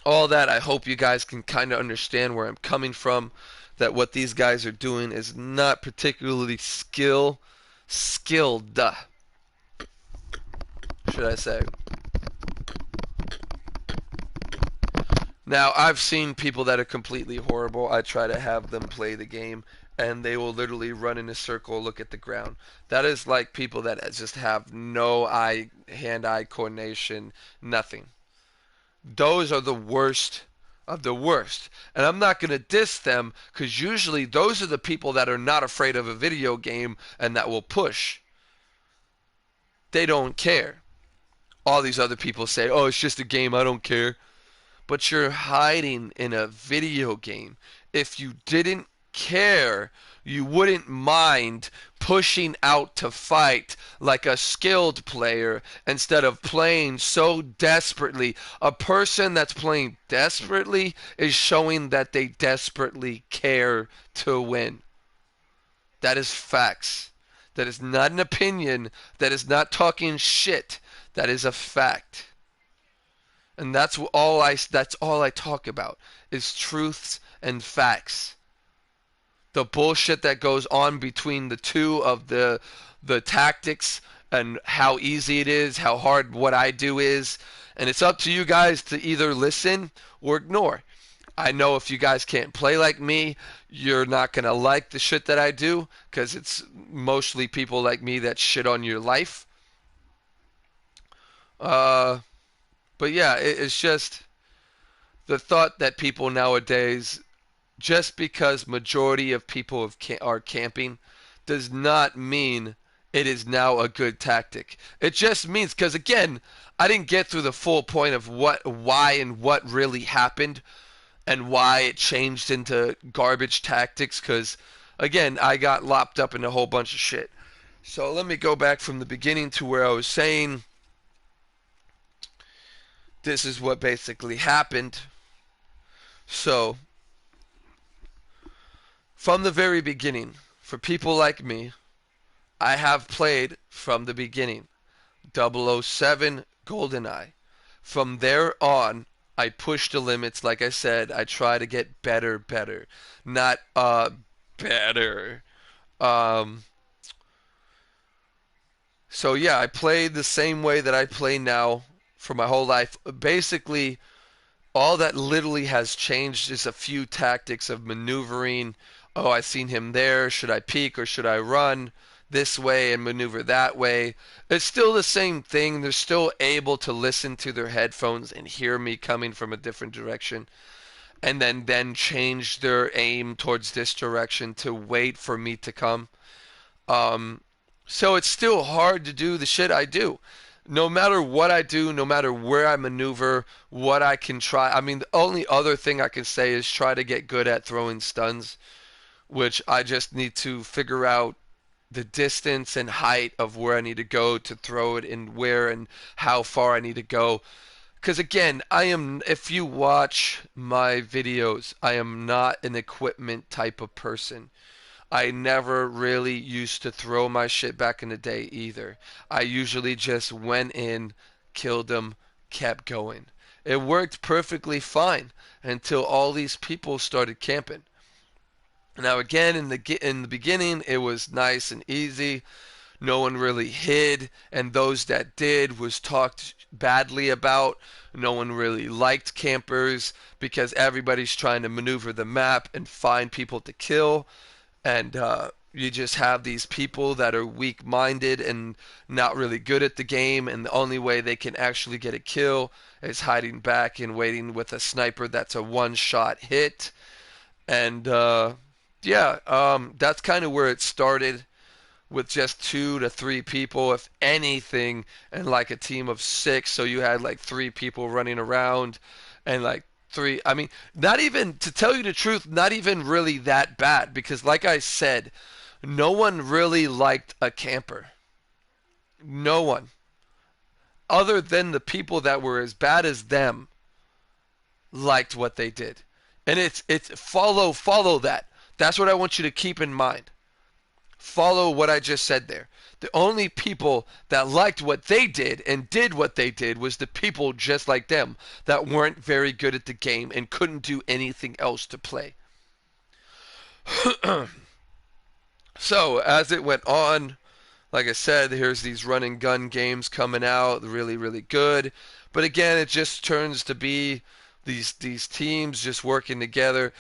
all that, I hope you guys can kind of understand where I'm coming from, that what these guys are doing is not particularly skilled, should I say. Now, I've seen people that are completely horrible. I try to have them play the game, and they will literally run in a circle, look at the ground. That is like people that just have no hand-eye coordination, nothing. Those are the worst of the worst. And I'm not going to diss them, because usually those are the people that are not afraid of a video game and that will push. They don't care. All these other people say, oh, it's just a game, I don't care. But you're hiding in a video game. If you didn't care, you wouldn't mind pushing out to fight like a skilled player instead of playing so desperately. A person that's playing desperately is showing that they desperately care to win. That is facts. That is not an opinion. That is not talking shit. That is a fact. And that's all I talk about is truths and facts. The bullshit that goes on between the two of the tactics and how easy it is, how hard what I do is, and it's up to you guys to either listen or ignore. I know if you guys can't play like me, you're not going to like the shit that I do, because it's mostly people like me that shit on your life. But yeah, it's just the thought that people nowadays, just because majority of people are camping, does not mean it is now a good tactic. It just means, because again, I didn't get through the full point of why and what really happened and why it changed into garbage tactics, because again, I got lopped up in a whole bunch of shit. So let me go back from the beginning to where I was saying this is what basically happened. So, from the very beginning, for people like me, I have played from the beginning 007 GoldenEye. From there on, I push the limits. Like I said, I try to get better. Not better. So yeah, I played the same way that I play now for my whole life. Basically, all that literally has changed is a few tactics of maneuvering. Oh, I seen him there. Should I peek or should I run this way and maneuver that way? It's still the same thing. They're still able to listen to their headphones and hear me coming from a different direction, and then change their aim towards this direction to wait for me to come. So it's still hard to do the shit I do. No matter what I do, no matter where I maneuver, what I can try. I mean, the only other thing I can say is try to get good at throwing stuns, which I just need to figure out the distance and height of where I need to go to throw it, and where and how far I need to go. Because again, if you watch my videos, I am not an equipment type of person. I never really used to throw my shit back in the day either. I usually just went in, killed them, kept going. It worked perfectly fine until all these people started camping. Now again, in the beginning, it was nice and easy. No one really hid, and those that did was talked badly about. No one really liked campers because everybody's trying to maneuver the map and find people to kill. And you just have these people that are weak-minded and not really good at the game, and the only way they can actually get a kill is hiding back and waiting with a sniper that's a one-shot hit. And that's kind of where it started, with just 2 to 3 people, if anything, and like a team of 6. So you had like 3 people running around, and like 3. I mean, not even, to tell you the truth, not even really that bad, because like I said, no one really liked a camper. No one. Other than the people that were as bad as them liked what they did. And it's follow that. That's what I want you to keep in mind. Follow what I just said there. The only people that liked what they did and did what they did was the people just like them that weren't very good at the game and couldn't do anything else to play. So, as it went on, like I said, here's these run and gun games coming out, really, really good. But again, it just turns to be these teams just working together.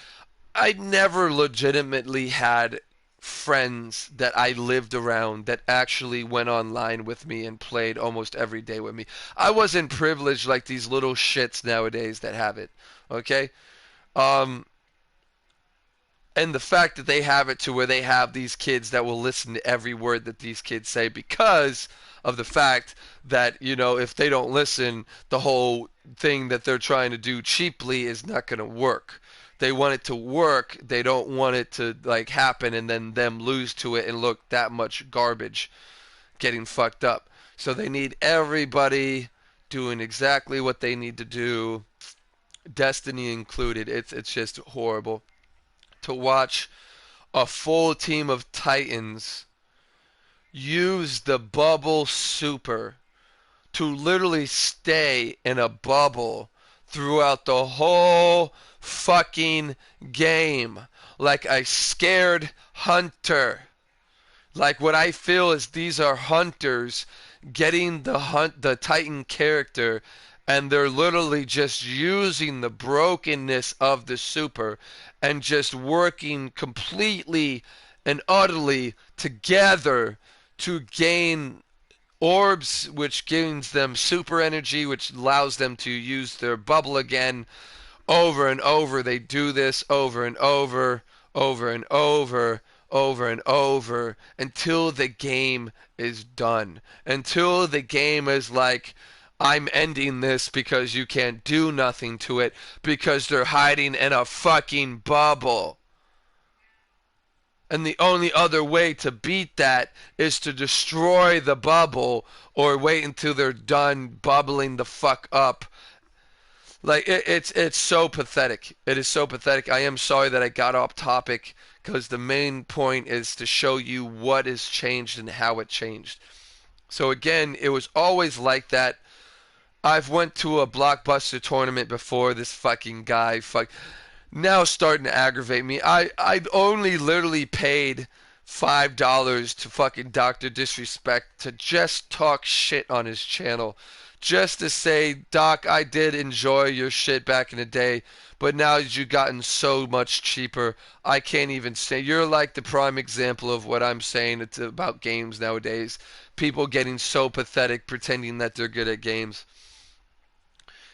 I never legitimately had friends that I lived around that actually went online with me and played almost every day with me. I wasn't privileged like these little shits nowadays that have it. Okay? And the fact that they have it to where they have these kids that will listen to every word that these kids say because of the fact that, you know, if they don't listen, the whole thing that they're trying to do cheaply is not going to work. They want it to work. They don't want it to like happen and then them lose to it and look that much garbage getting fucked up. So they need everybody doing exactly what they need to do, Destiny included. It's just horrible to watch a full team of Titans use the bubble super to literally stay in a bubble throughout the whole fucking game like a scared hunter. Like what I feel is these are hunters getting the Titan character and they're literally just using the brokenness of the super and just working completely and utterly together to gain orbs, which gives them super energy, which allows them to use their bubble again over and over. They do this over and over, over and over, over and over, until the game is done. Until the game is like, I'm ending this because you can't do nothing to it because they're hiding in a fucking bubble. And the only other way to beat that is to destroy the bubble or wait until they're done bubbling the fuck up. Like, it's so pathetic. It is so pathetic. I am sorry that I got off topic because the main point is to show you what has changed and how it changed. So again, it was always like that. I've went to a Blockbuster tournament before. This fucking guy now starting to aggravate me. I only literally paid $5 to fucking Dr. Disrespect to just talk shit on his channel. Just to say, Doc, I did enjoy your shit back in the day, but now that you've gotten so much cheaper, I can't even say. You're like the prime example of what I'm saying. It's about games nowadays. People getting so pathetic, pretending that they're good at games.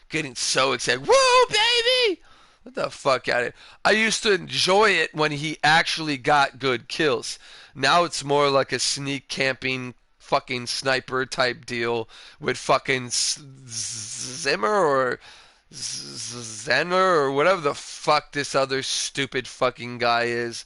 Getting so excited. Woo, baby! What the fuck out of it? I used to enjoy it when he actually got good kills. Now it's more like a sneak camping fucking sniper type deal with fucking Zimmer or Zenner or whatever the fuck this other stupid fucking guy is.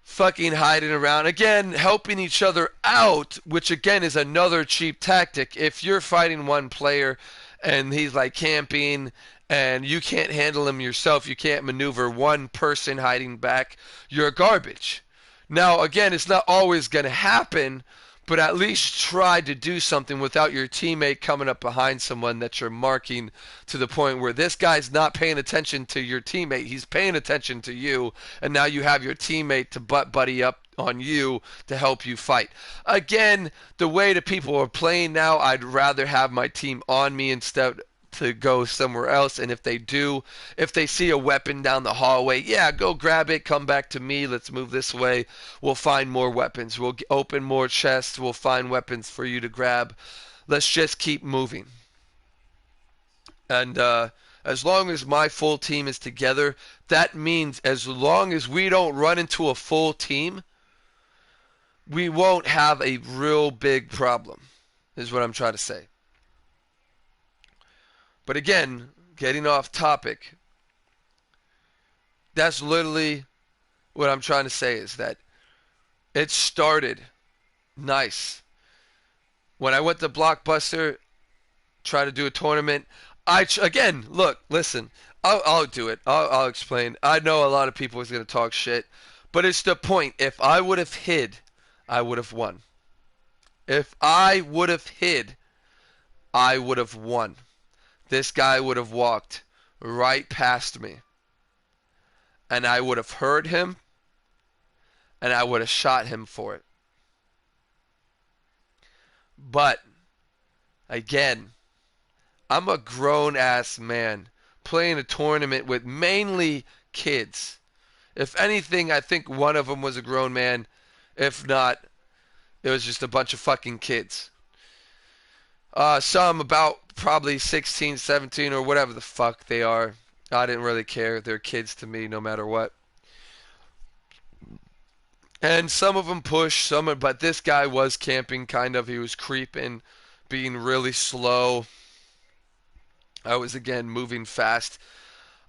Fucking hiding around. Again, helping each other out, which again is another cheap tactic. If you're fighting one player and he's like camping and you can't handle him yourself, you can't maneuver one person hiding back, you're garbage. Now, again, it's not always going to happen, but at least try to do something without your teammate coming up behind someone that you're marking to the point where this guy's not paying attention to your teammate. He's paying attention to you, and now you have your teammate to butt buddy up on you to help you fight. Again, the way that people are playing now, I'd rather have my team on me instead to go somewhere else. And if they do, if they see a weapon down the hallway, yeah, go grab it, come back to me, let's move this way. We'll find more weapons. We'll open more chests. We'll find weapons for you to grab. Let's just keep moving. And as long as my full team is together, that means as long as we don't run into a full team, we won't have a real big problem, is what I'm trying to say. But again, getting off topic, that's literally what I'm trying to say, is that It started nice. When I went to Blockbuster, try to do a tournament, again, look, listen, I'll do it. I'll explain. I know a lot of people is going to talk shit, but it's the point. If I would have hid, I would have won. If I would have hid, I would have won. This guy would have walked right past me, and I would have heard him, and I would have shot him for it. But, again, I'm a grown-ass man playing a tournament with mainly kids. If anything, I think one of them was a grown man. If not, it was just a bunch of fucking kids. Some about probably 16, 17, or whatever the fuck they are. I didn't really care. They're kids to me no matter what. And some of them pushed, but this guy was camping, kind of. He was creeping, being really slow. I was, again, moving fast.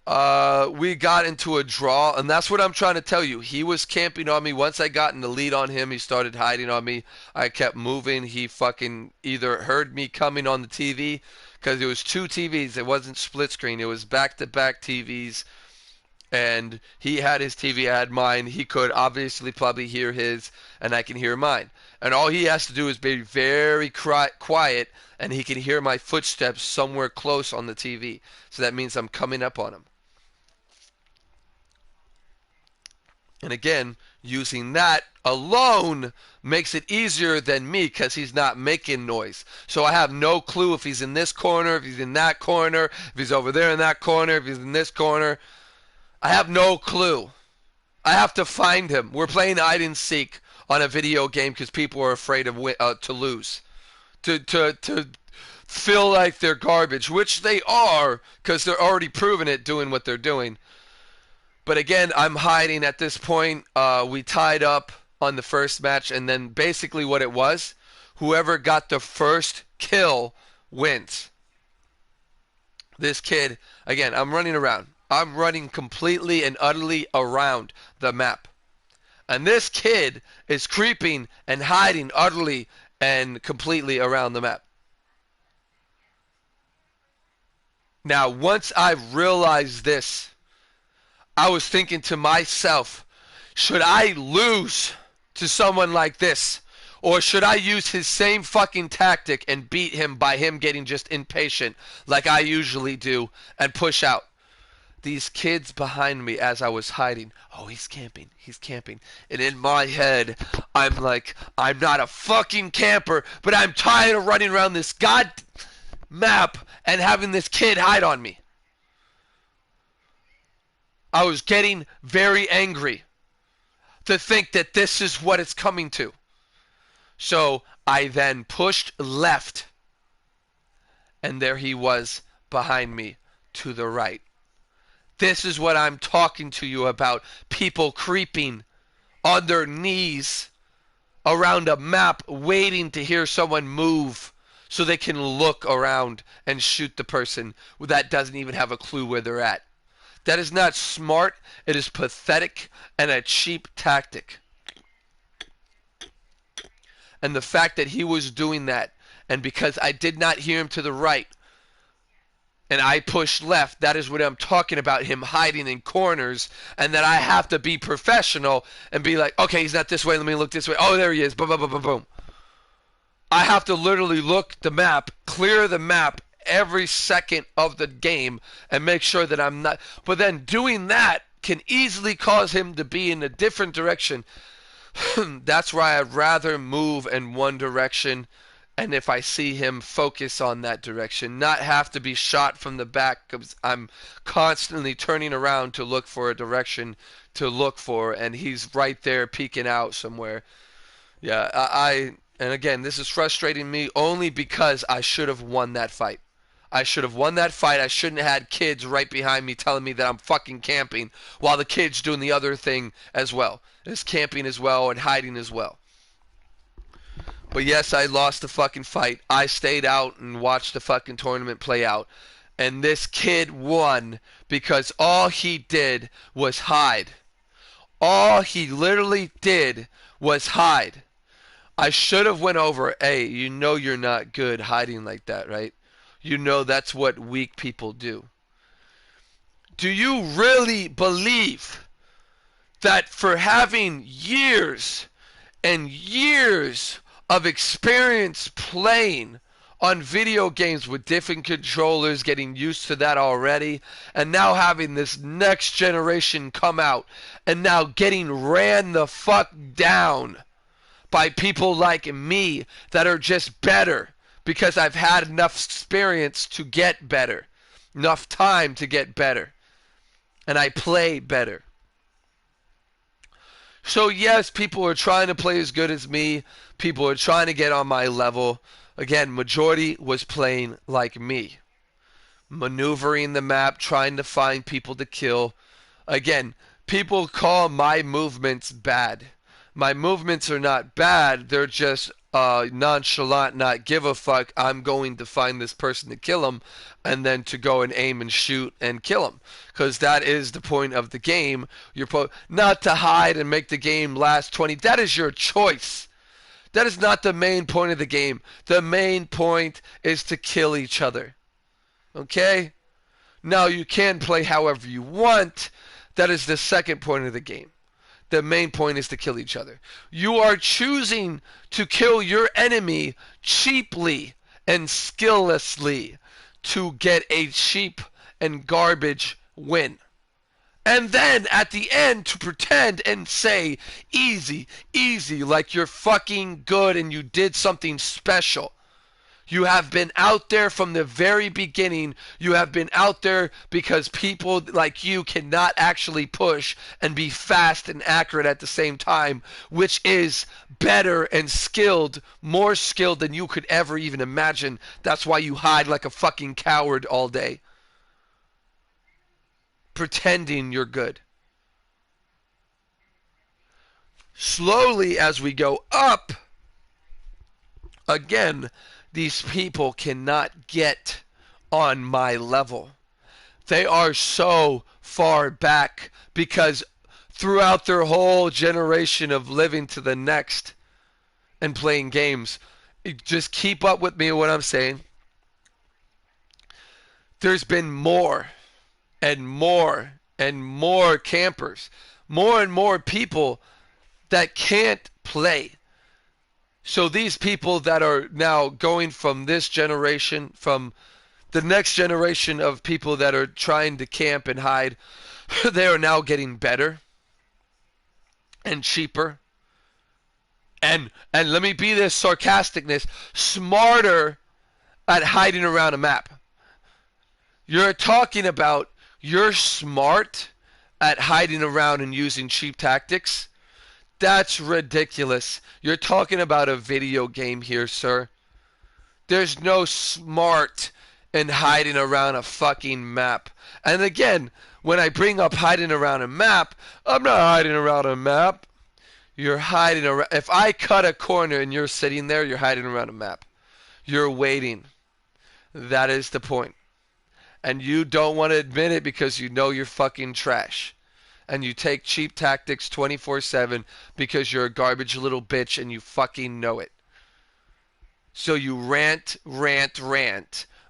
We got into a draw, and that's what I'm trying to tell you. He was camping on me. Once I got in the lead on him, he started hiding on me. I kept moving. He fucking either heard me coming on the TV, because it was 2 TVs. It wasn't split screen. It was back-to-back TVs. And he had his TV, I had mine. He could obviously probably hear his, and I can hear mine. And all he has to do is be very quiet, and he can hear my footsteps somewhere close on the TV. So that means I'm coming up on him. And again, using that alone makes it easier than me because he's not making noise. So I have no clue if he's in this corner, if he's in that corner, if he's over there in that corner, if he's in this corner. I have no clue. I have to find him. We're playing hide and seek on a video game because people are afraid of to lose, to feel like they're garbage, which they are because they're already proving it doing what they're doing. But again, I'm hiding at this point. We tied up on the first match, and then basically what it was, whoever got the first kill wins. This kid, again, I'm running around. I'm running completely and utterly around the map. And this kid is creeping and hiding utterly and completely around the map. Now, once I realized this, I was thinking to myself, should I lose to someone like this? Or should I use his same fucking tactic and beat him by him getting just impatient like I usually do and push out? These kids behind me as I was hiding. Oh, he's camping. He's camping. And in my head, I'm like, I'm not a fucking camper, but I'm tired of running around this god map and having this kid hide on me. I was getting very angry to think that this is what it's coming to. So I then pushed left, and there he was behind me to the right. This is what I'm talking to you about. People creeping on their knees around a map waiting to hear someone move so they can look around and shoot the person that doesn't even have a clue where they're at. That is not smart. It is pathetic and a cheap tactic. And the fact that he was doing that, and because I did not hear him to the right, and I pushed left, that is what I'm talking about, him hiding in corners, and that I have to be professional and be like, okay, he's not this way, let me look this way. Oh, there he is, boom, boom, boom, boom, boom. I have to literally look the map, clear the map every second of the game, and make sure that I'm not. But then doing that can easily cause him to be in a different direction. That's why I'd rather move in one direction, and if I see him, focus on that direction, not have to be shot from the back because I'm constantly turning around to look for a direction to look for, and he's right there peeking out somewhere. Yeah, and again, this is frustrating me only because I should have won that fight. I should have won that fight. I shouldn't have had kids right behind me telling me that I'm fucking camping while the kid's doing the other thing as well. Is camping as well and hiding as well. But yes, I lost the fucking fight. I stayed out and watched the fucking tournament play out. And this kid won because all he did was hide. All he literally did was hide. I should have went over, hey, you know you're not good hiding like that, right? You know that's what weak people do. Do you really believe that for having years and years of experience playing on video games with different controllers, getting used to that already, and now having this next generation come out and now getting ran the fuck down by people like me that are just better because I've had enough experience to get better, enough time to get better, and I play better. So yes, people are trying to play as good as me. People are trying to get on my level. Again, majority was playing like me. Maneuvering the map, trying to find people to kill. Again, people call my movements bad. My movements are not bad. They're just nonchalant, not give a fuck. I'm going to find this person to kill him and then to go and aim and shoot and kill him. Because that is the point of the game. You're not to hide and make the game last 20. That is your choice. That is not the main point of the game. The main point is to kill each other. Okay? Now, you can play however you want. That is the second point of the game. The main point is to kill each other. You are choosing to kill your enemy cheaply and skilllessly to get a cheap and garbage win. And then at the end to pretend and say, easy, easy, like you're fucking good and you did something special. You have been out there from the very beginning. You have been out there because people like you cannot actually push and be fast and accurate at the same time, which is better and skilled, more skilled than you could ever even imagine. That's why you hide like a fucking coward all day, pretending you're good. Slowly as we go up, again, these people cannot get on my level. They are so far back because throughout their whole generation of living to the next and playing games, just keep up with me what I'm saying. There's been more and more and more campers, more and more people that can't play. So these people that are now going from this generation, from the next generation of people that are trying to camp and hide, they are now getting better and cheaper. And let me be this sarcasticness, smarter at hiding around a map. You're talking about you're smart at hiding around and using cheap tactics? That's ridiculous. You're talking about a video game here, sir. There's no smart in hiding around a fucking map. And again, when I bring up hiding around a map, I'm not hiding around a map. You're hiding around. If I cut a corner and you're sitting there, you're hiding around a map. You're waiting. That is the point. And you don't want to admit it because you know you're fucking trash. And you take cheap tactics 24/7 because you're a garbage little bitch and you fucking know it. So you rant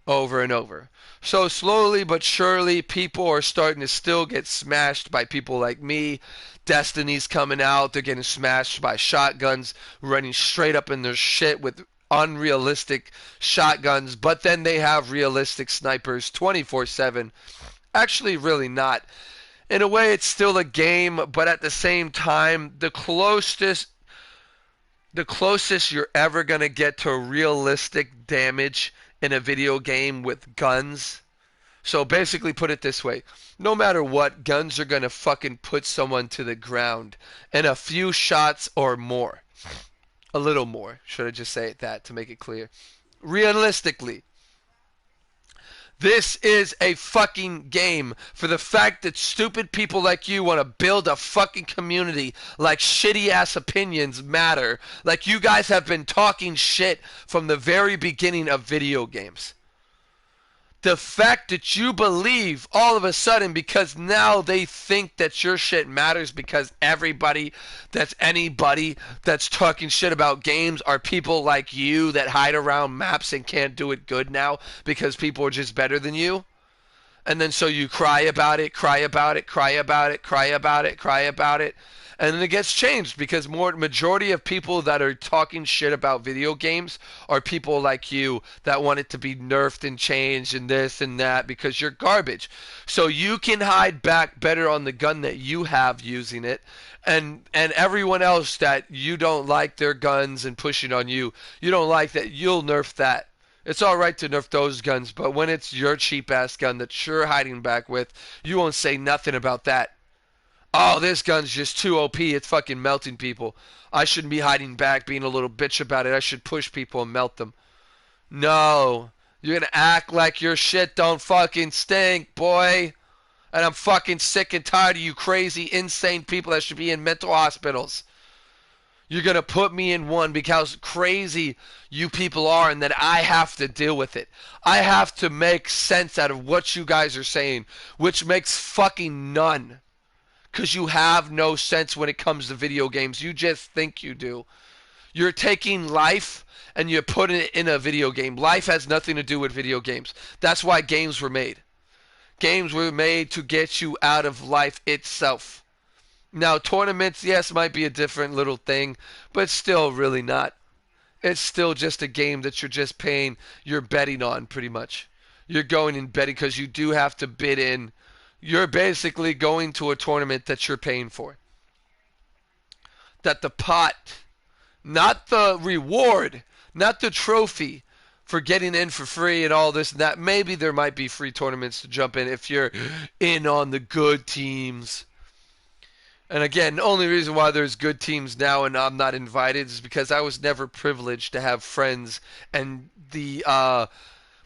over and over. So slowly but surely, people are starting to still get smashed by people like me. Destiny's coming out. They're getting smashed by shotguns, running straight up in their shit with unrealistic shotguns. But then they have realistic snipers 24/7. Actually, really not. In a way, it's still a game, but at the same time, the closest you're ever going to get to realistic damage in a video game with guns. So basically, put it this way. No matter what, guns are going to fucking put someone to the ground in a few shots or more. A little more. Should I just say it that to make it clear? Realistically. This is a fucking game. For the fact that stupid people like you want to build a fucking community like shitty ass opinions matter. Like you guys have been talking shit from the very beginning of video games. The fact that you believe all of a sudden, because now they think that your shit matters, because everybody that's anybody that's talking shit about games are people like you that hide around maps and can't do it good now because people are just better than you. And then so you cry about it, cry about it, cry about it, cry about it, cry about it. And then it gets changed because majority of people that are talking shit about video games are people like you that want it to be nerfed and changed and this and that because you're garbage. So you can hide back better on the gun that you have using it, and everyone else that you don't like their guns and pushing on you, you don't like that, you'll nerf that. It's alright to nerf those guns, but when it's your cheap ass gun that you're hiding back with, you won't say nothing about that. Oh, this gun's just too OP. It's fucking melting people. I shouldn't be hiding back, being a little bitch about it. I should push people and melt them. No. You're gonna act like your shit don't fucking stink, boy. And I'm fucking sick and tired of you crazy, insane people that should be in mental hospitals. You're gonna put me in one because crazy you people are and that I have to deal with it. I have to make sense out of what you guys are saying, which makes fucking none. Because you have no sense when it comes to video games. You just think you do. You're taking life and you're putting it in a video game. Life has nothing to do with video games. That's why games were made. Games were made to get you out of life itself. Now, tournaments, yes, might be a different little thing, but still really not. It's still just a game that you're just paying, you're betting on pretty much. You're going and betting because you do have to bid in. You're basically going to a tournament that you're paying for. That the pot, not the reward, not the trophy for getting in for free and all this and that. Maybe there might be free tournaments to jump in if you're in on the good teams. And again, the only reason why there's good teams now and I'm not invited is because I was never privileged to have friends and the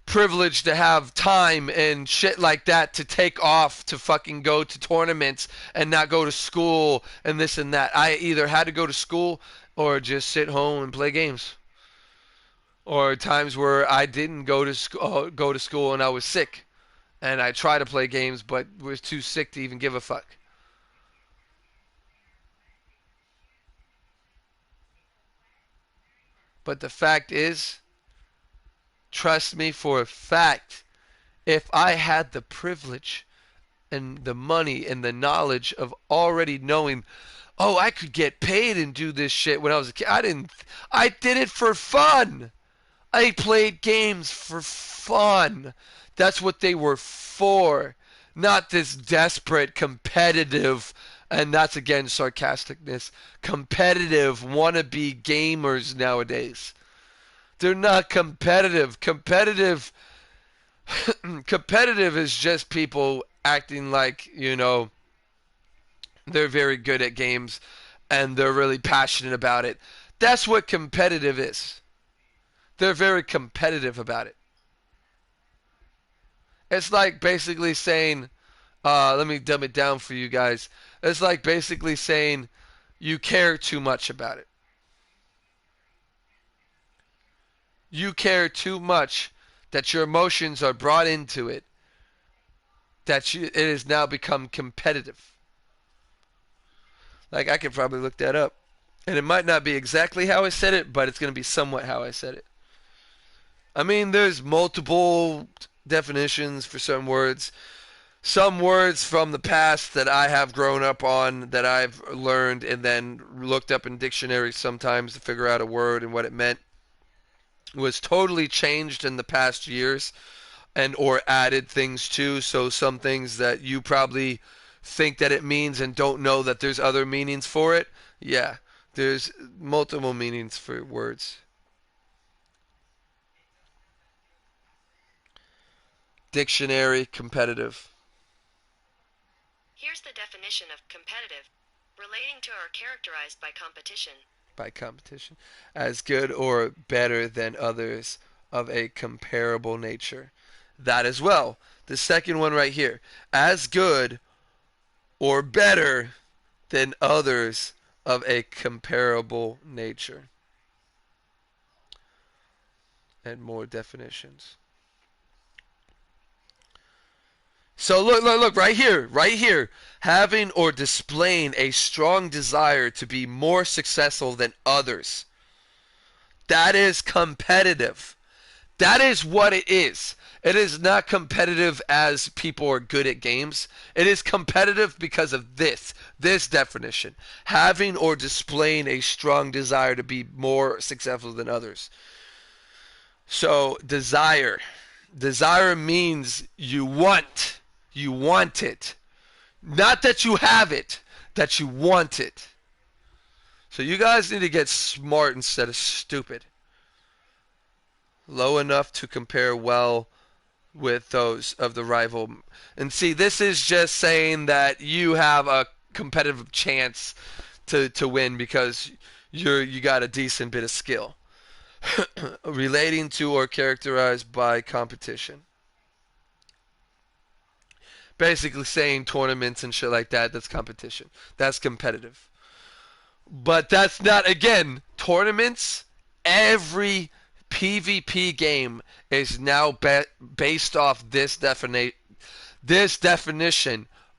privilege to have time and shit like that to take off to fucking go to tournaments and not go to school and this and that. I either had to go to school or just sit home and play games. Or times where I didn't go to school and I was sick and I tried to play games but was too sick to even give a fuck. But the fact is, trust me for a fact, if I had the privilege and the money and the knowledge of already knowing, oh, I could get paid and do this shit when I was a kid. I did it for fun. I played games for fun. That's what they were for. Not this desperate, competitive, and that's again sarcasticness, competitive wannabe gamers nowadays. They're not competitive. Competitive is just people acting like, you know, they're very good at games and they're really passionate about it. That's what competitive is. They're very competitive about it. It's like basically saying, let me dumb it down for you guys. It's like basically saying you care too much about it. You care too much that your emotions are brought into it, that it has now become competitive. Like, I could probably look that up. And it might not be exactly how I said it, but it's going to be somewhat how I said it. I mean, there's multiple definitions for some words. Some words from the past that I have grown up on, that I've learned and then looked up in dictionaries sometimes to figure out a word and what it meant, was totally changed in the past years and or added things to. So some things that you probably think that it means and don't know that there's other meanings for it. Yeah, there's multiple meanings for words. Dictionary, competitive. Here's the definition of competitive. Relating to or characterized by competition. By competition. As good or better than others of a comparable nature. That as well. The second one right here. As good or better than others of a comparable nature. And more definitions. So look, right here. Having or displaying a strong desire to be more successful than others. That is competitive. That is what it is. It is not competitive as people are good at games. It is competitive because of this definition. Having or displaying a strong desire to be more successful than others. So, desire. Desire means you want it. Not that you have it, that you want it. So you guys need to get smart instead of stupid. Low enough to compare well with those of the rival. And see, this is just saying that you have a competitive chance to win because you got a decent bit of skill. Relating to or characterized by competition. Basically saying tournaments and shit like that, that's competition. That's competitive. But that's not, again, tournaments, every PvP game is now based off this definition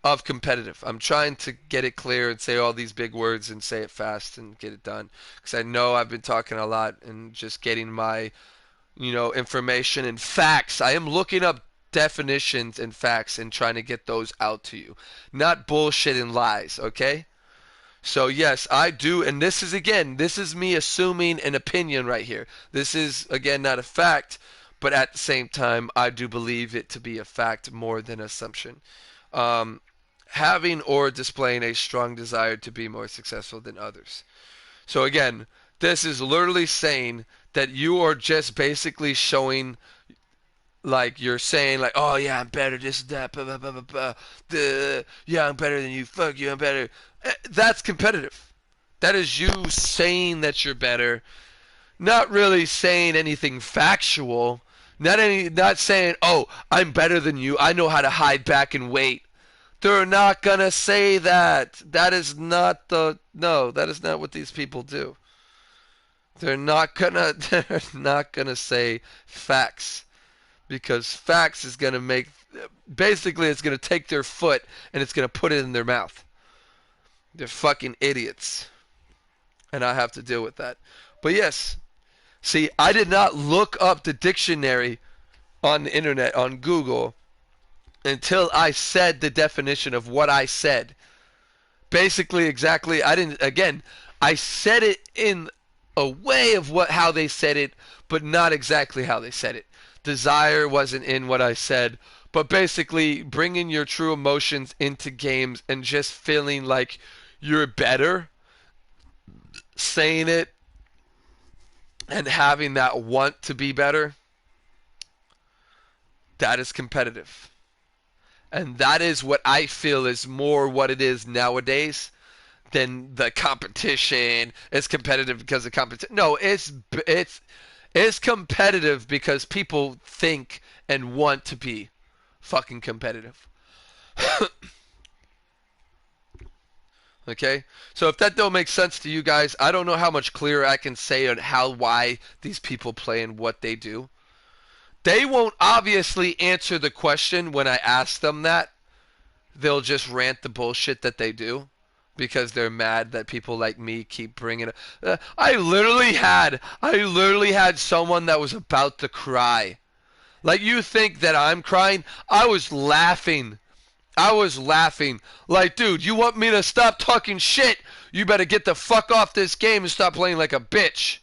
of competitive. I'm trying to get it clear and say all these big words and say it fast and get it done. Because I know I've been talking a lot and just getting my, information and facts. I am looking up definitions and facts and trying to get those out to you. Not bullshit and lies, okay? So yes, I do, and this is me assuming an opinion right here. This is, again, not a fact, but at the same time, I do believe it to be a fact more than assumption. Having or displaying a strong desire to be more successful than others. So again, this is literally saying that you are just basically showing, like you're saying, like, oh yeah, I'm better, this, that, blah, blah, blah, blah, blah. Yeah, I'm better than you, fuck you, I'm better. That's competitive. That is you saying that you're better, not really saying anything factual, not saying, oh, I'm better than you, I know how to hide back and wait. They're not gonna say that. That is not what these people do. They're not gonna say facts. Because facts is going to make, basically it's going to take their foot and it's going to put it in their mouth. They're fucking idiots. And I have to deal with that. But yes, see, I did not look up the dictionary on the internet, on Google, until I said the definition of what I said. Basically, exactly, I said it in a way of how they said it, but not exactly how they said it. Desire wasn't in what I said, but basically bringing your true emotions into games and just feeling like you're better, saying it, and having that want to be better, that is competitive. And that is what I feel is more what it is nowadays than the competition. It's competitive because of competition. No, it's competitive because people think and want to be fucking competitive. Okay? So if that don't make sense to you guys, I don't know how much clearer I can say on why these people play and what they do. They won't obviously answer the question when I ask them that. They'll just rant the bullshit that they do. Because they're mad that people like me keep bringing it. I literally had someone that was about to cry. Like, you think that I'm crying? I was laughing. Like, dude, you want me to stop talking shit? You better get the fuck off this game and stop playing like a bitch.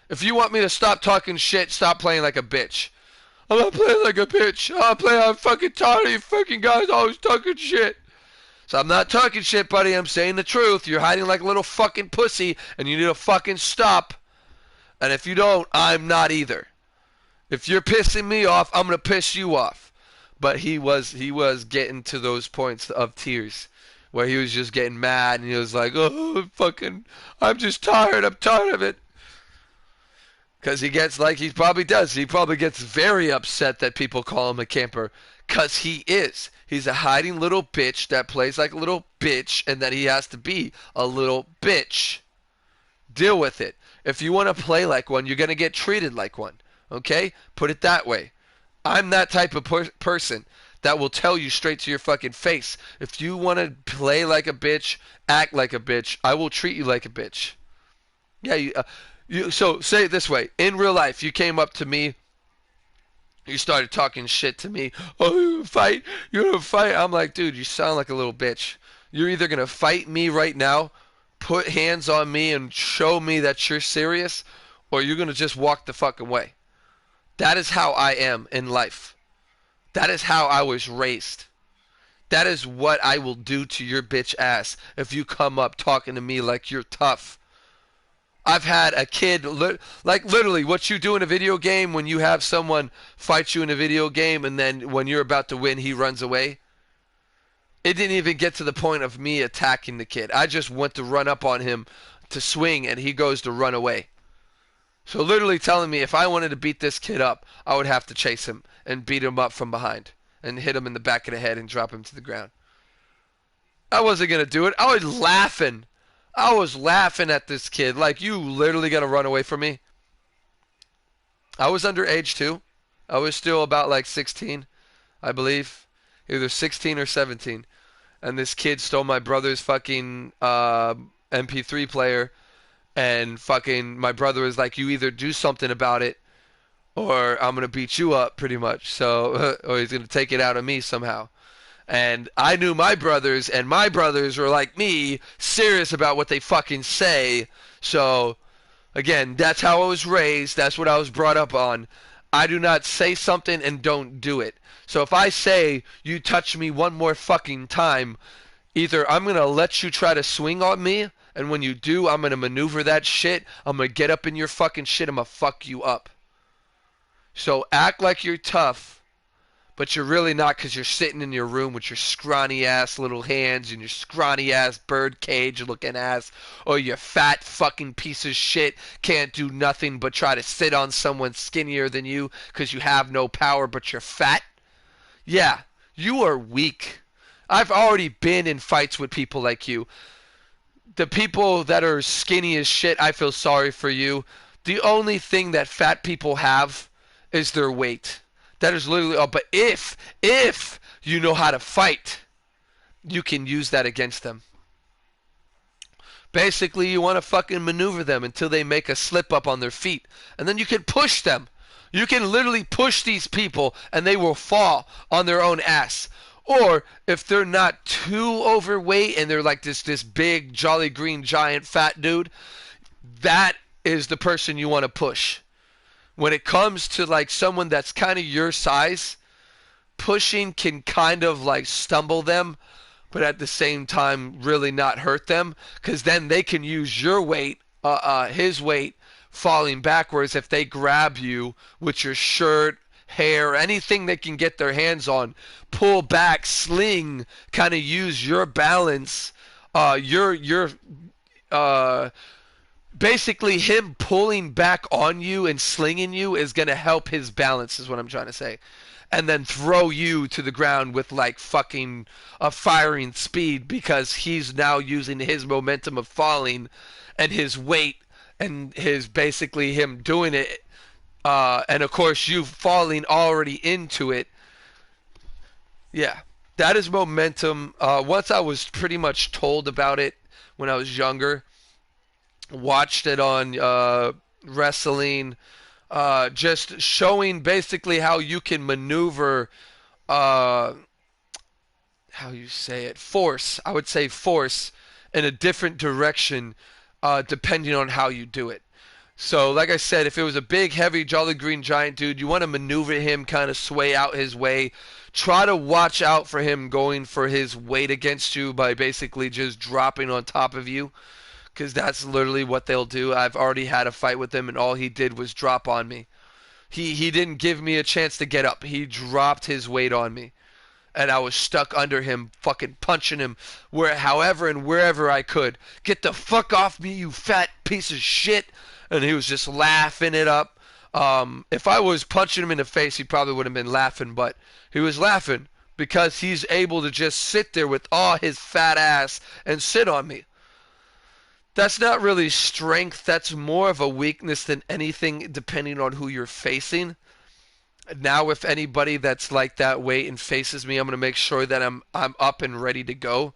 If you want me to stop talking shit, stop playing like a bitch. I'm not playing like a bitch. I'm fucking tired of you fucking guys always talking shit. So I'm not talking shit, buddy. I'm saying the truth. You're hiding like a little fucking pussy, and you need to fucking stop. And if you don't, I'm not either. If you're pissing me off, I'm gonna piss you off. But he was getting to those points of tears, where he was just getting mad, and he was like, "Oh, I'm just tired. I'm tired of it." Because he gets, like he probably does. He probably gets very upset that people call him a camper. Because he is. He's a hiding little bitch that plays like a little bitch, and that he has to be a little bitch. Deal with it. If you want to play like one, you're going to get treated like one. Okay? Put it that way. I'm that type of person. that will tell you straight to your fucking face. If you want to play like a bitch, act like a bitch, I will treat you like a bitch. Yeah, so say it this way. In real life, you came up to me, you started talking shit to me. Oh, you're gonna fight. I'm like, dude, you sound like a little bitch. You're either gonna fight me right now, put hands on me and show me that you're serious, or you're gonna just walk the fucking way. That is how I am in life. That is how I was raised. That is what I will do to your bitch ass if you come up talking to me like you're tough. I've had a kid, like literally what you do in a video game when you have someone fight you in a video game and then when you're about to win, he runs away. It didn't even get to the point of me attacking the kid. I just went to run up on him to swing and he goes to run away. So literally telling me if I wanted to beat this kid up, I would have to chase him and beat him up from behind and hit him in the back of the head and drop him to the ground. I wasn't going to do it. I was laughing. I was laughing at this kid like, you literally going to run away from me? I was underage too. I was still about like 16, I believe. Either 16 or 17. And this kid stole my brother's fucking MP3 player. And fucking my brother was like, you either do something about it or I'm going to beat you up pretty much. So, or he's going to take it out of me somehow. And I knew my brothers, and my brothers were like me, serious about what they fucking say. So, again, that's how I was raised. That's what I was brought up on. I do not say something and don't do it. So if I say, you touch me one more fucking time, either I'm going to let you try to swing on me, and when you do, I'm going to maneuver that shit. I'm going to get up in your fucking shit. I'm going to fuck you up. So act like you're tough. But you're really not because you're sitting in your room with your scrawny-ass little hands and your scrawny-ass birdcage-looking ass, or your fat fucking piece of shit can't do nothing but try to sit on someone skinnier than you because you have no power but you're fat. Yeah, you are weak. I've already been in fights with people like you. The people that are skinny as shit, I feel sorry for you. The only thing that fat people have is their weight. That is literally all. But if you know how to fight, you can use that against them. Basically, you want to fucking maneuver them until they make a slip up on their feet. And then you can push them. You can literally push these people and they will fall on their own ass. Or if they're not too overweight and they're like this big, jolly green, giant, fat dude, that is the person you want to push. When it comes to like someone that's kind of your size, pushing can kind of like stumble them, but at the same time really not hurt them, because then they can use your weight, his weight, falling backwards if they grab you with your shirt, hair, anything they can get their hands on, pull back, sling, kind of use your balance, basically, him pulling back on you and slinging you is going to help his balance, is what I'm trying to say. And then throw you to the ground with, like, fucking a firing speed because he's now using his momentum of falling and his weight and his basically him doing it. And, of course, you falling already into it. Yeah, that is momentum. Once I was pretty much told about it when I was younger, watched it on wrestling, just showing basically how you can maneuver, how you say it, force, I would say force, in a different direction depending on how you do it. So like I said, if it was a big, heavy, jolly green giant dude, you want to maneuver him, kind of sway out his way. Try to watch out for him going for his weight against you by basically just dropping on top of you. Because that's literally what they'll do. I've already had a fight with him, and all he did was drop on me. He didn't give me a chance to get up. He dropped his weight on me. And I was stuck under him, fucking punching him however and wherever I could. Get the fuck off me, you fat piece of shit. And he was just laughing it up. If I was punching him in the face, he probably would have been laughing. But he was laughing because he's able to just sit there with all his fat ass and sit on me. That's not really strength. That's more of a weakness than anything, depending on who you're facing. Now if anybody that's like that weight and faces me, I'm going to make sure that I'm up and ready to go.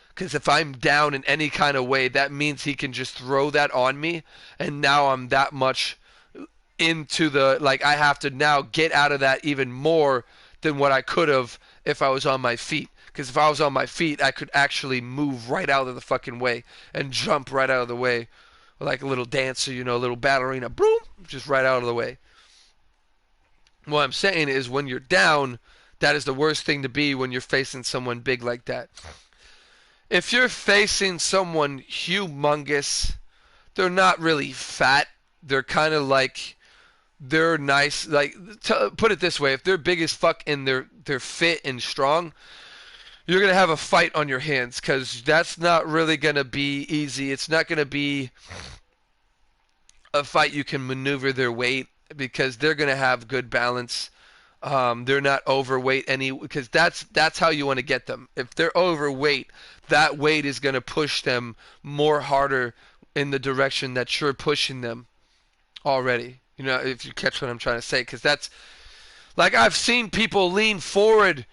Because if I'm down in any kind of way, that means he can just throw that on me, and now I'm that much into the, like, I have to now get out of that even more than what I could have if I was on my feet. Because if I was on my feet, I could actually move right out of the fucking way and jump right out of the way. Like a little dancer, you know, a little ballerina, boom, just right out of the way. What I'm saying is when you're down, that is the worst thing to be when you're facing someone big like that. If you're facing someone humongous, they're not really fat. They're kind of like, they're nice. Like, put it this way, if they're big as fuck and they're fit and strong, you're going to have a fight on your hands, because that's not really going to be easy. It's not going to be a fight you can maneuver their weight, because they're going to have good balance. They're not overweight because that's how you want to get them. If they're overweight, that weight is going to push them more harder in the direction that you're pushing them already. You know, if you catch what I'm trying to say, because that's like, I've seen people lean forward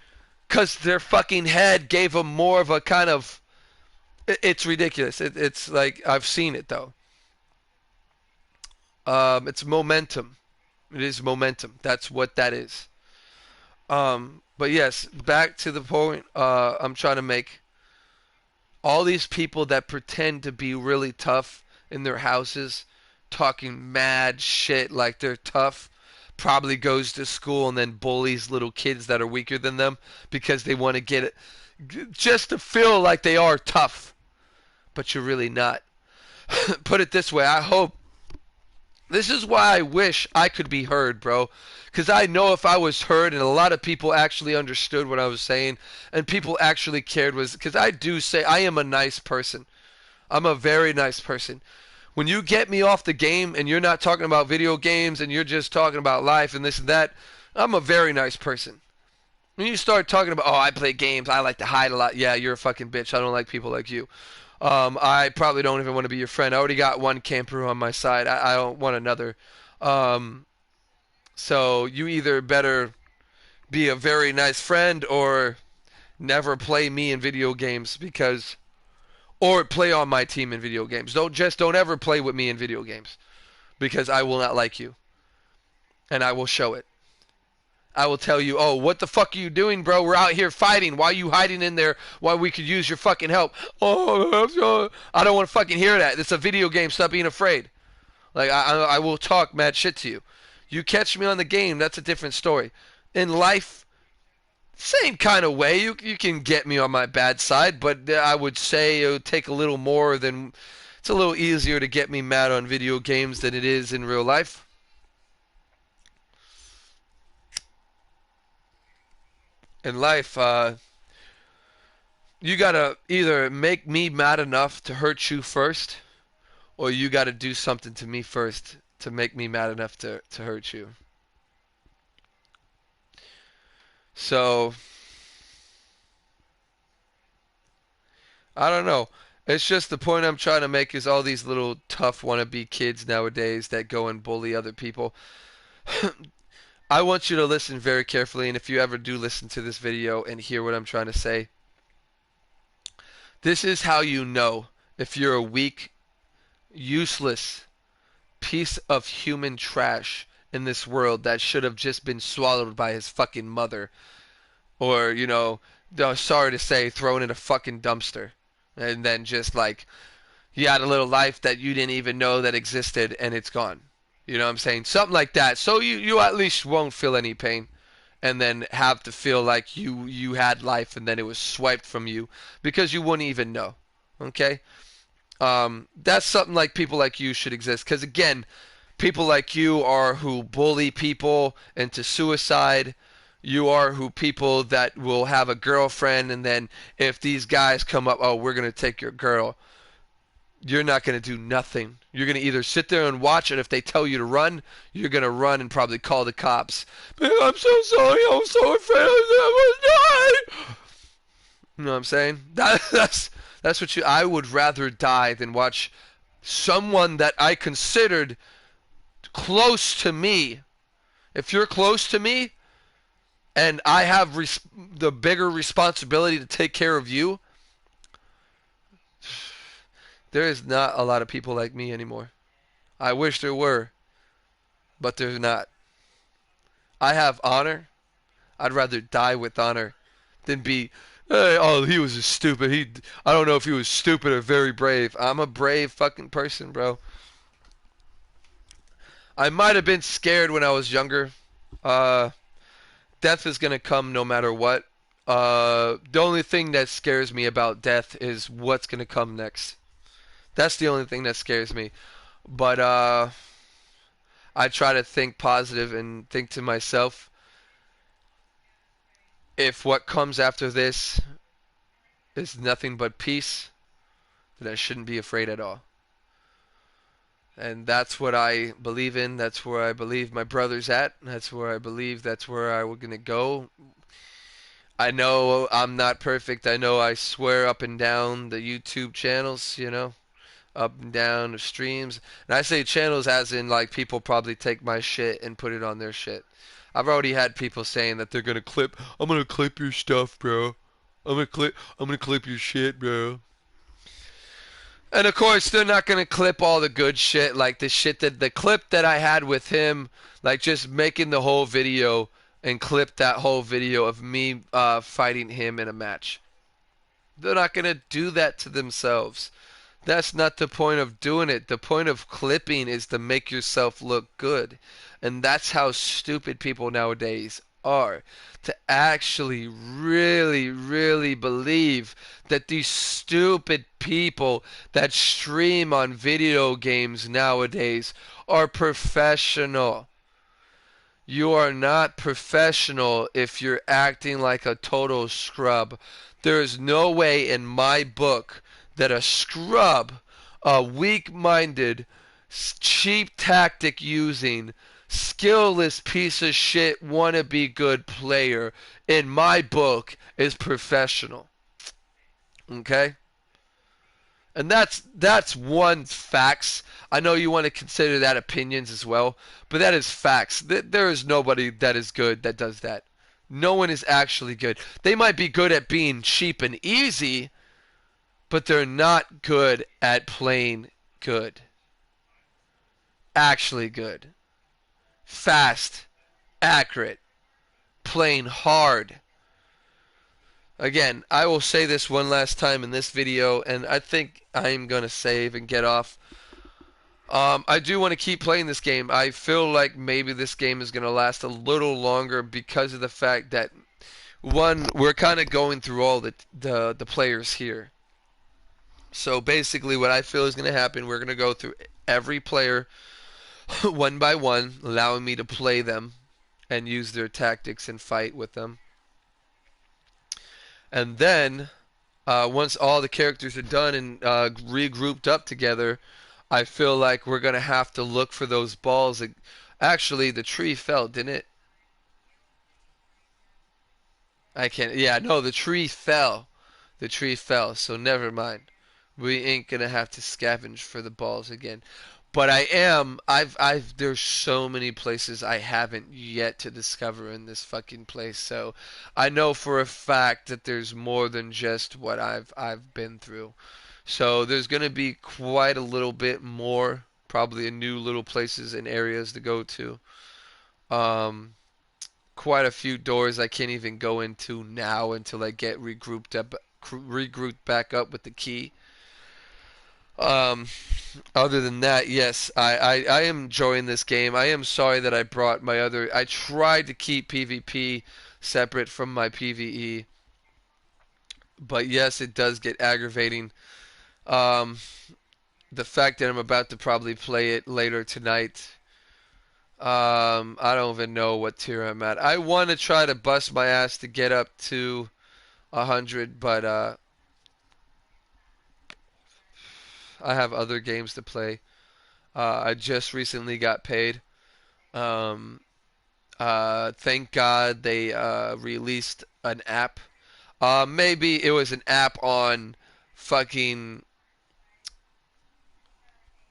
because their fucking head gave them more of a kind of, it's ridiculous. It's like, I've seen it though. It's momentum. It is momentum. That's what that is. But yes, back to the point I'm trying to make. All these people that pretend to be really tough in their houses, talking mad shit like they're tough, probably goes to school and then bullies little kids that are weaker than them because they want to get it, just to feel like they are tough. But you're really not. Put it this way, I hope. This is why I wish I could be heard, bro. Because I know if I was heard and a lot of people actually understood what I was saying and people actually cared, was because I do say I am a nice person. I'm a very nice person. When you get me off the game and you're not talking about video games and you're just talking about life and this and that, I'm a very nice person. When you start talking about, oh, I play games, I like to hide a lot. Yeah, you're a fucking bitch. I don't like people like you. I probably don't even want to be your friend. I already got one camper on my side. I don't want another. So you either better be a very nice friend or never play me in video games, because, or play on my team in video games. Don't ever play with me in video games, because I will not like you. And I will show it. I will tell you, oh, what the fuck are you doing, bro? We're out here fighting. Why are you hiding in there while we could use your fucking help? Oh, I don't want to fucking hear that. It's a video game. Stop being afraid. Like, I will talk mad shit to you. You catch me on the game, that's a different story. In life, same kind of way. You can get me on my bad side, but I would say it would take a little more than... It's a little easier to get me mad on video games than it is in real life. In life, you gotta either make me mad enough to hurt you first, or you gotta do something to me first to make me mad enough to hurt you. So, I don't know. It's just the point I'm trying to make is all these little tough wannabe kids nowadays that go and bully other people. I want you to listen very carefully, and if you ever do listen to this video and hear what I'm trying to say, this is how you know if you're a weak, useless piece of human trash in this world that should have just been swallowed by his fucking mother, or, you know, sorry to say, thrown in a fucking dumpster, and then just like you had a little life that you didn't even know that existed and it's gone. You know what I'm saying? Something like that. So you at least won't feel any pain, and then have to feel like you had life and then it was swiped from you because you wouldn't even know. Okay? That's something like people like you should exist. Because again, people like you are who bully people into suicide. You are who people that will have a girlfriend, and then if these guys come up, oh, we're going to take your girl, you're not going to do nothing. You're going to either sit there and watch, and if they tell you to run, you're going to run and probably call the cops. I'm so sorry, I'm so afraid I will die. You know what I'm saying? That's what I would rather die than watch someone that I considered close to me If you're close to me and I have the bigger responsibility to take care of you, there is not a lot of people like me anymore. I wish there were, but there's not. I have honor. I'd rather die with honor than be, hey, oh, he was just stupid. I don't know if he was stupid or very brave. I'm a brave fucking person, bro. I might have been scared when I was younger. Death is gonna come no matter what. The only thing that scares me about death is what's gonna come next. That's the only thing that scares me. But I try to think positive and think to myself, if what comes after this is nothing but peace, then I shouldn't be afraid at all. And that's what I believe in. That's where I believe my brother's at. That's where I believe that's where we're going to go. I know I'm not perfect. I know I swear up and down the YouTube channels, you know, up and down the streams. And I say channels as in like people probably take my shit and put it on their shit. I've already had people saying that they're going to clip, I'm going to clip your stuff, bro. I'm going to clip your shit, bro. And of course, they're not going to clip all the good shit, like the clip that I had with him, like just making the whole video and clip that whole video of me fighting him in a match. They're not going to do that to themselves. That's not the point of doing it. The point of clipping is to make yourself look good. And that's how stupid people nowadays are. To actually really, really believe that these stupid people that stream on video games nowadays are professional. You are not professional if you're acting like a total scrub. There is no way in my book that a scrub, a weak-minded, cheap tactic using, skillless piece of shit wannabe good player in my book is professional. Okay? And that's one facts. I know you want to consider that opinions as well, but that is facts. There is nobody that is good that does that. No one is actually good. They might be good at being cheap and easy, but they're not good at playing good. Actually good. Fast, accurate, playing hard. Again, I will say this one last time in this video, and I think I'm going to save and get off. I do want to keep playing this game. I feel like maybe this game is going to last a little longer because of the fact that, one, we're kind of going through all the players here. So basically what I feel is going to happen, we're going to go through every player one by one, allowing me to play them and use their tactics and fight with them. And then, once all the characters are done and regrouped up together, I feel like we're going to have to look for those balls. Actually, the tree fell, didn't it? I can't. Yeah, no, the tree fell. The tree fell, so never mind. We ain't going to have to scavenge for the balls again. But there's so many places I haven't yet to discover in this fucking place. So I know for a fact that there's more than just what I've been through. So there's going to be quite a little bit more, probably new little places and areas to go to. Quite a few doors I can't even go into now until I get regrouped back up with the key. Other than that, yes, I am enjoying this game. I am sorry that I brought my other... I tried to keep PvP separate from my PvE. But yes, it does get aggravating. The fact that I'm about to probably play it later tonight. I don't even know what tier I'm at. I want to try to bust my ass to get up to 100, but I have other games to play. I just recently got paid. Thank God they released an app. Maybe it was an app on fucking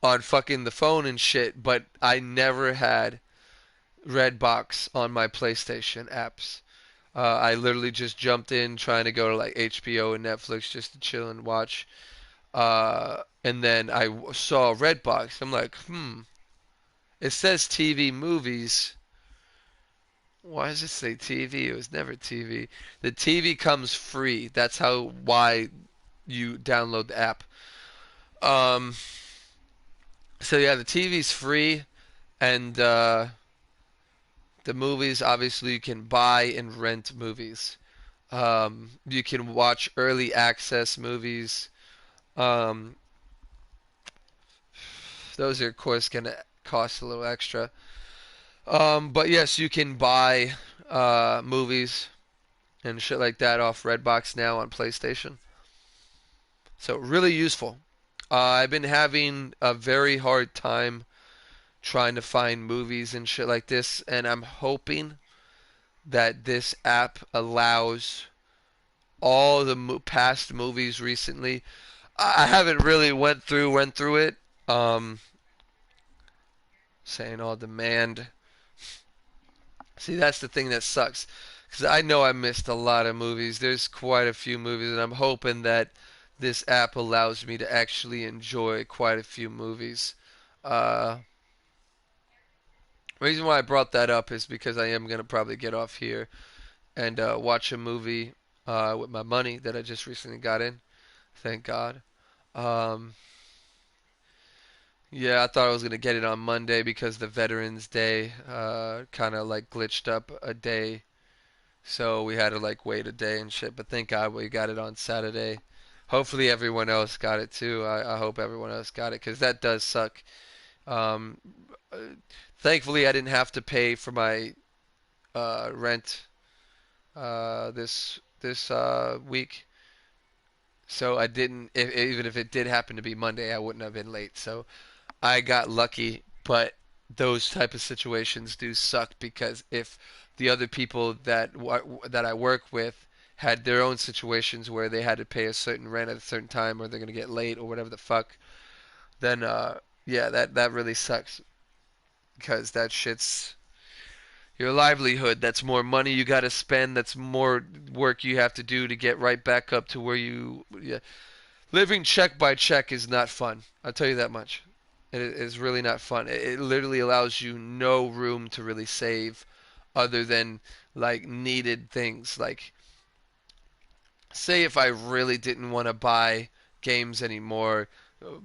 the phone and shit, but I never had Redbox on my PlayStation apps. I literally just jumped in trying to go to like HBO and Netflix just to chill and watch. And then I saw Redbox. I'm like, it says TV movies. Why does it say TV? It was never TV. The TV comes free. That's why you download the app. So yeah, the TV's free, and the movies obviously you can buy and rent movies. You can watch early access movies. Um, those are of course gonna cost a little extra. But yes, you can buy movies and shit like that off Redbox now on PlayStation. So really useful. I've been having a very hard time trying to find movies and shit like this, and I'm hoping that this app allows all the past movies recently. I haven't really went through it. Saying all demand. See, that's the thing that sucks. Because I know I missed a lot of movies. There's quite a few movies, and I'm hoping that this app allows me to actually enjoy quite a few movies. Reason why I brought that up is because I am going to probably get off here and watch a movie with my money that I just recently got in. Thank God. Yeah, I thought I was going to get it on Monday because the Veterans Day kind of like glitched up a day. So we had to like wait a day and shit. But thank God we got it on Saturday. Hopefully everyone else got it too. I hope everyone else got it because that does suck. Um, Thankfully I didn't have to pay for my rent this week. So I didn't, even if it did happen to be Monday, I wouldn't have been late. So I got lucky, but those type of situations do suck because if the other people that I work with had their own situations where they had to pay a certain rent at a certain time or they're gonna get late or whatever the fuck, then yeah, that really sucks because that shit's your livelihood. That's more money you gotta spend. That's more work you have to do to get right back up to where you. Yeah. Living check by check is not fun. I'll tell you that much. It is really not fun. It literally allows you no room to really save other than like needed things. Like, say if I really didn't want to buy games anymore,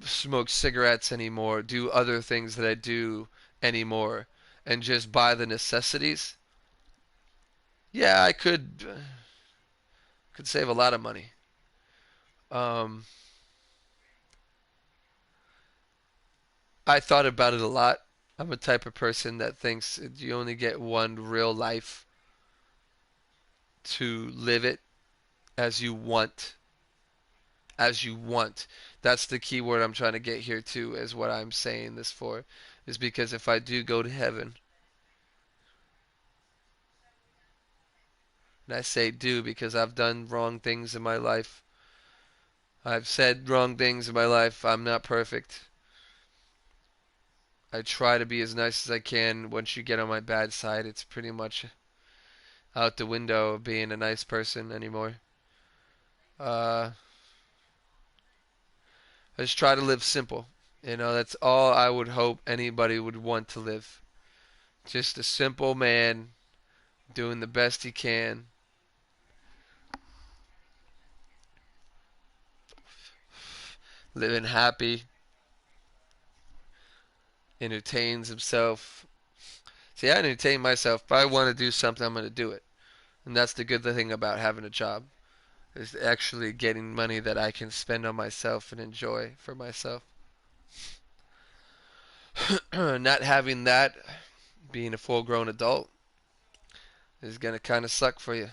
smoke cigarettes anymore, do other things that I do anymore, and just buy the necessities, yeah, I could save a lot of money. Um, I thought about it a lot. I'm a type of person that thinks you only get one real life to live it as you want. As you want. That's the key word I'm trying to get here too, is what I'm saying this for. Is because if I do go to heaven, and I say do because I've done wrong things in my life. I've said wrong things in my life. I'm not perfect. I try to be as nice as I can. Once you get on my bad side, it's pretty much out the window of being a nice person anymore. I just try to live simple. You know, that's all I would hope anybody would want to live. Just a simple man doing the best he can. Living happy. Entertains himself. See, I entertain myself. If I want to do something, I'm going to do it. And that's the good thing about having a job. Is actually getting money that I can spend on myself and enjoy for myself. Not having that, being a full-grown adult, is going to kind of suck for you.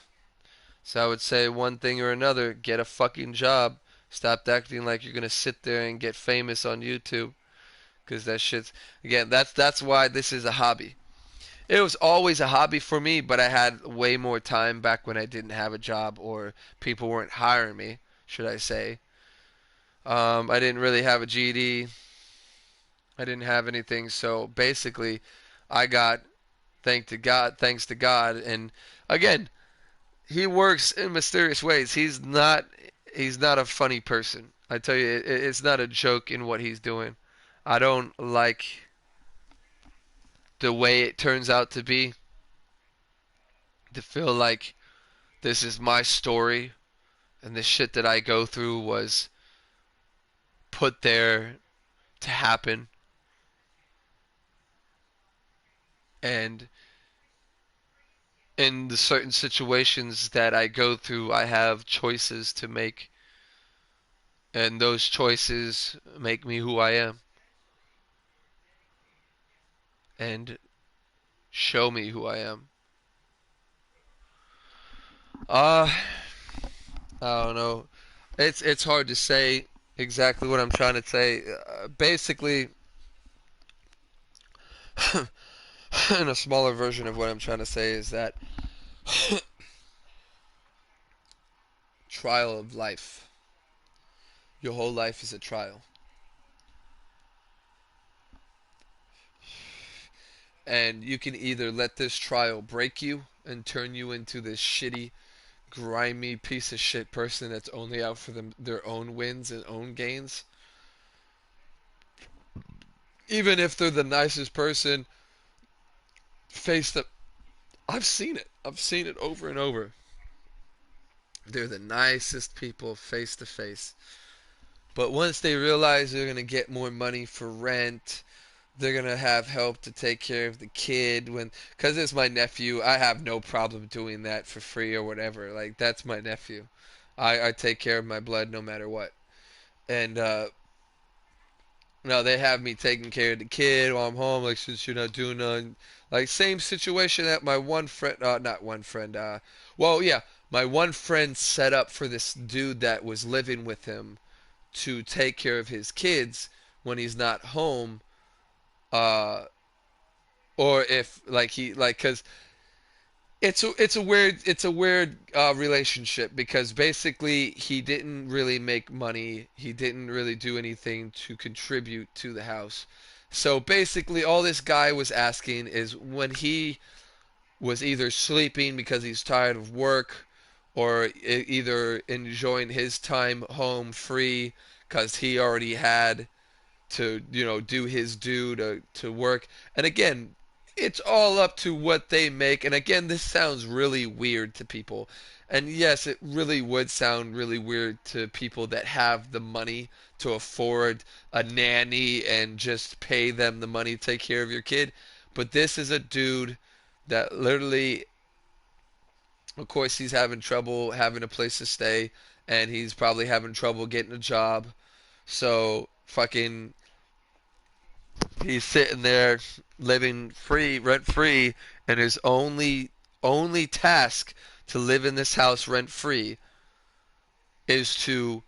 So I would say one thing or another, get a fucking job. Stop acting like you're going to sit there and get famous on YouTube. Because that shit's, again, that's why this is a hobby. It was always a hobby for me, but I had way more time back when I didn't have a job or people weren't hiring me, should I say. I didn't really have a GED. I didn't have anything, so basically I got thanks to God. And again, he works in mysterious ways. He's not a funny person. I tell you, it's not a joke in what he's doing. I don't like the way it turns out to be. To feel like this is my story and the shit that I go through was put there to happen. And in the certain situations that I go through, I have choices to make. And those choices make me who I am. And show me who I am. I don't know. It's hard to say exactly what I'm trying to say. Basically, in a smaller version of what I'm trying to say is that trial of life. Your whole life is a trial. And you can either let this trial break you and turn you into this shitty, grimy piece of shit person that's only out for their own wins and own gains. Even if they're the nicest person, I've seen it. I've seen it over and over. They're the nicest people face to face. But once they realize they're going to get more money for rent, they're going to have help to take care of the kid. Because it's my nephew, I have no problem doing that for free or whatever. Like, that's my nephew. I take care of my blood no matter what. And, no, they have me taking care of the kid while I'm home. Like, since you're not doing none. Like, same situation that my one friend, my one friend set up for this dude that was living with him to take care of his kids when he's not home. Or if because it's a weird relationship, because basically he didn't really make money, he didn't really do anything to contribute to the house. So basically all this guy was asking is when he was either sleeping because he's tired of work, or either enjoying his time home free because he already had to, do his due to work. And again, it's all up to what they make. And again, this sounds really weird to people. And yes, it really would sound really weird to people that have the money to afford a nanny and just pay them the money to take care of your kid. But this is a dude that literally, of course, he's having trouble having a place to stay, and he's probably having trouble getting a job. So fucking he's sitting there living free, rent free, and his only task to live in this house rent free is to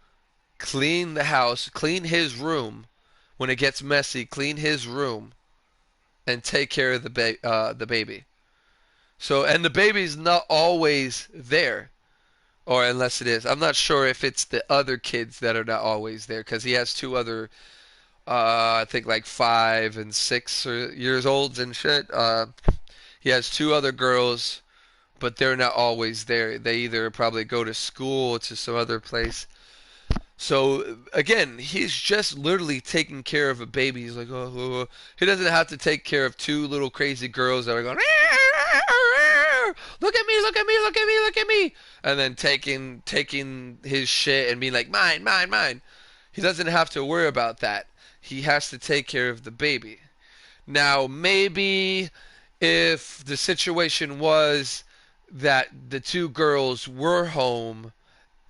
clean the house, clean his room when it gets messy, clean his room, and take care of the baby. So, and the baby's not always there, or unless it is. I'm not sure if it's the other kids that are not always there, because he has two other, I think like 5 and 6 years old and shit. He has 2 other girls, but they're not always there. They either probably go to school to some other place. So again, he's just literally taking care of a baby. He's like, oh. He doesn't have to take care of 2 little crazy girls that are going, look at me, look at me, look at me, look at me, and then taking his shit and being like, mine, mine, mine. He doesn't have to worry about that. He has to take care of the baby. Now, maybe if the situation was that the 2 girls were home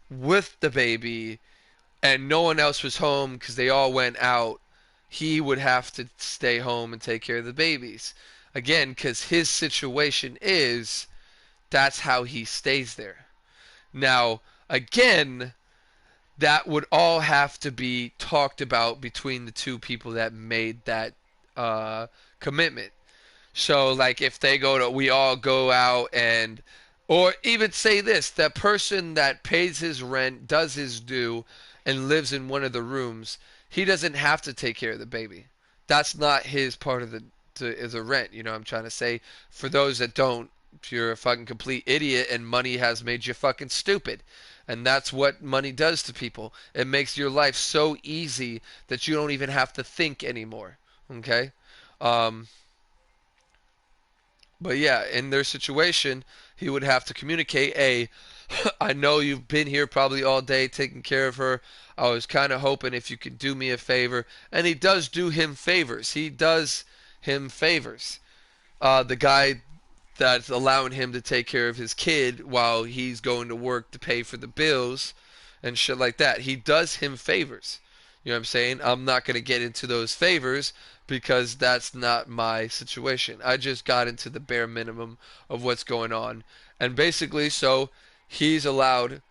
with the baby and no one else was home because they all went out, he would have to stay home and take care of the babies. Again, because his situation is, that's how he stays there. Now, again, that would all have to be talked about between the 2 people that made that commitment. So, like, if we all go out and, or even say this, that person that pays his rent, does his due, and lives in one of the rooms, he doesn't have to take care of the baby. That's not his part of the as a rent. You know what I'm trying to say? For those that don't, you're a fucking complete idiot, and money has made you fucking stupid. And that's what money does to people. It makes your life so easy that you don't even have to think anymore. Okay? But yeah, in their situation, he would have to communicate, I know you've been here probably all day taking care of her. I was kind of hoping if you could do me a favor. And he does do him favors. He does him favors. The guy that's allowing him to take care of his kid while he's going to work to pay for the bills and shit like that. He does him favors. You know what I'm saying? I'm not going to get into those favors because that's not my situation. I just got into the bare minimum of what's going on. And basically, so he's allowed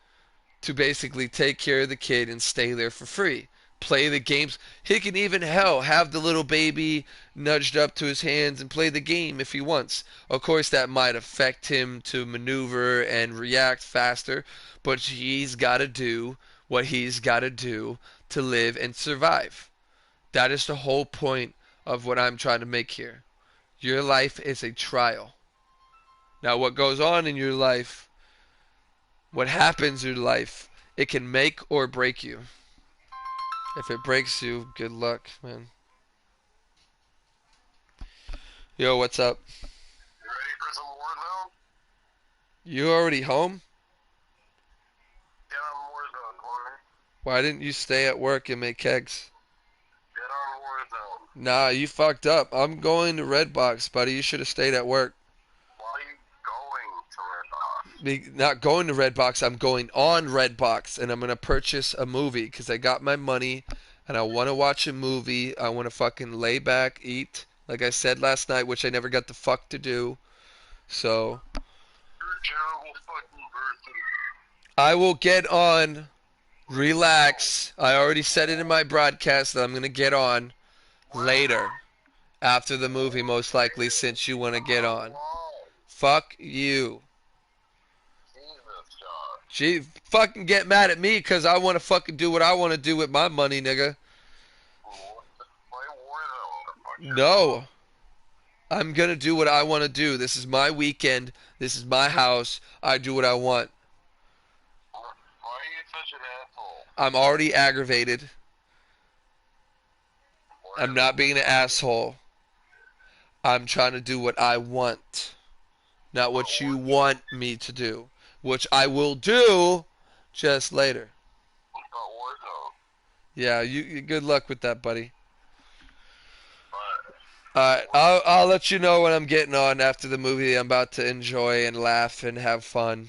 to basically take care of the kid and stay there for free. Play the games. He can even, hell, have the little baby nudged up to his hands and play the game if he wants. Of course, that might affect him to maneuver and react faster, but he's got to do what he's got to do to live and survive. That is the whole point of what I'm trying to make here. Your life is a trial. Now, what goes on in your life, what happens in your life, it can make or break you. If it breaks you, good luck, man. Yo, what's up? You ready for some Warzone? You already home? Get on Warzone, boy. Why didn't you stay at work and make kegs? Get on Warzone. Nah, you fucked up. I'm going to Redbox, buddy. You should have stayed at work. Why are you going to Redbox? Not going to Redbox. I'm going on Redbox, and I'm going to purchase a movie because I got my money, and I want to watch a movie. I want to fucking lay back, eat, like I said last night, which I never got the fuck to do. So You're a terrible fucking person. I will get on, relax. I already said it in my broadcast that I'm going to get on later, after the movie most likely, since you want to get on. Fuck you. Gee, fucking get mad at me because I want to fucking do what I want to do with my money, nigga. No. I'm going to do what I want to do. This is my weekend. This is my house. I do what I want. Why are you such an asshole? I'm already aggravated. I'm not being an asshole. I'm trying to do what I want. Not what you want me to do. Which I will do just later. Yeah, you good luck with that, buddy. Alright, I'll let you know when I'm getting on after the movie. I'm about to enjoy and laugh and have fun.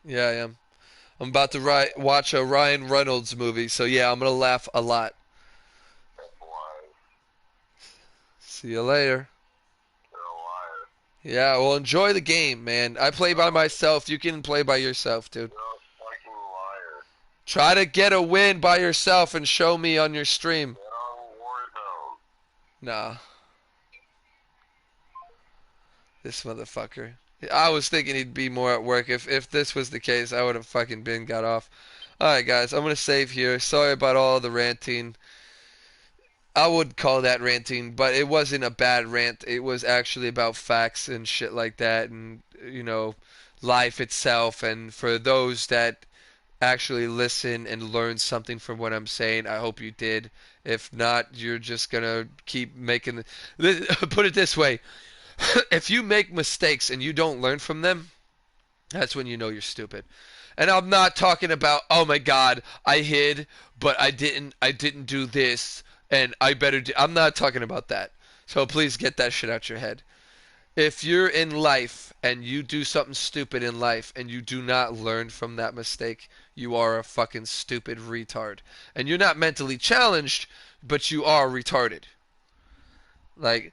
Yeah, I am. I'm about to watch a Ryan Reynolds movie, so yeah, I'm gonna laugh a lot. See you later. Yeah, well, enjoy the game, man. I play by myself. You can play by yourself, dude. Try to get a win by yourself and show me on your stream. Nah. This motherfucker. I was thinking he'd be more at work. If this was the case, I would have fucking got off. Alright, guys. I'm going to save here. Sorry about all the ranting. I would call that ranting, but it wasn't a bad rant. It was actually about facts and shit like that, and, you know, life itself. And for those that actually listen and learn something from what I'm saying, I hope you did. If not, you're just gonna keep making put it this way. If you make mistakes and you don't learn from them, that's when you know you're stupid. And I'm not talking about, oh my god, I hid, but I didn't do this, and I better do. I'm not talking about that. So please get that shit out your head. If you're in life and you do something stupid in life and you do not learn from that mistake, you are a fucking stupid retard. And you're not mentally challenged, but you are retarded. Like,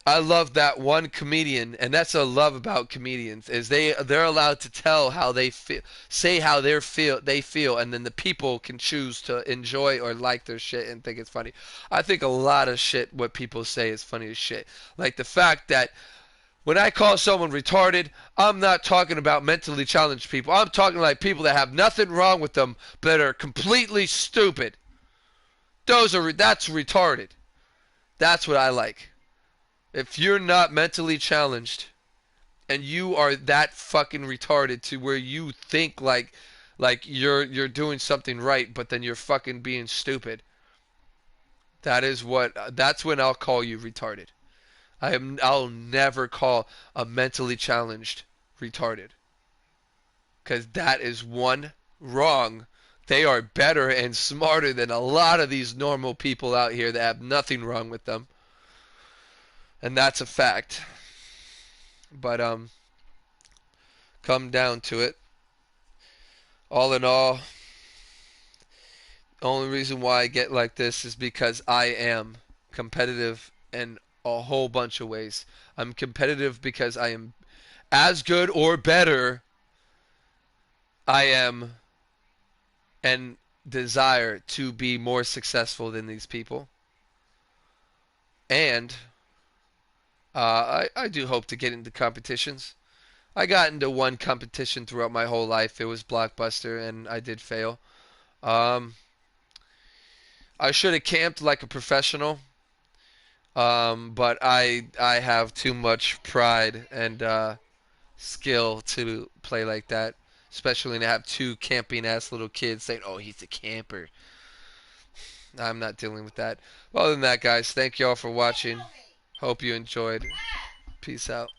I love that one comedian, and that's what I love about comedians, is they're allowed to tell how they feel, say how they feel, and then the people can choose to enjoy or like their shit and think it's funny. I think a lot of shit what people say is funny as shit. Like the fact that when I call someone retarded, I'm not talking about mentally challenged people. I'm talking like people that have nothing wrong with them, but are completely stupid. That's retarded. That's what I like. If you're not mentally challenged and you are that fucking retarded to where you think like you're doing something right, but then you're fucking being stupid. That's when I'll call you retarded. I'll never call a mentally challenged retarded. 'Cause that is one, wrong. They are better and smarter than a lot of these normal people out here that have nothing wrong with them. And that's a fact. But come down to it, all in all, the only reason why I get like this is because I am competitive in a whole bunch of ways. I'm competitive because I am as good or better. I am and desire to be more successful than these people. And I do hope to get into competitions. I got into one competition throughout my whole life. It was Blockbuster, and I did fail. I should have camped like a professional, but I have too much pride and skill to play like that, especially when I have two camping ass little kids saying, "Oh, he's a camper." I'm not dealing with that. Well, other than that, guys, thank you all for watching. Hope you enjoyed. Peace out.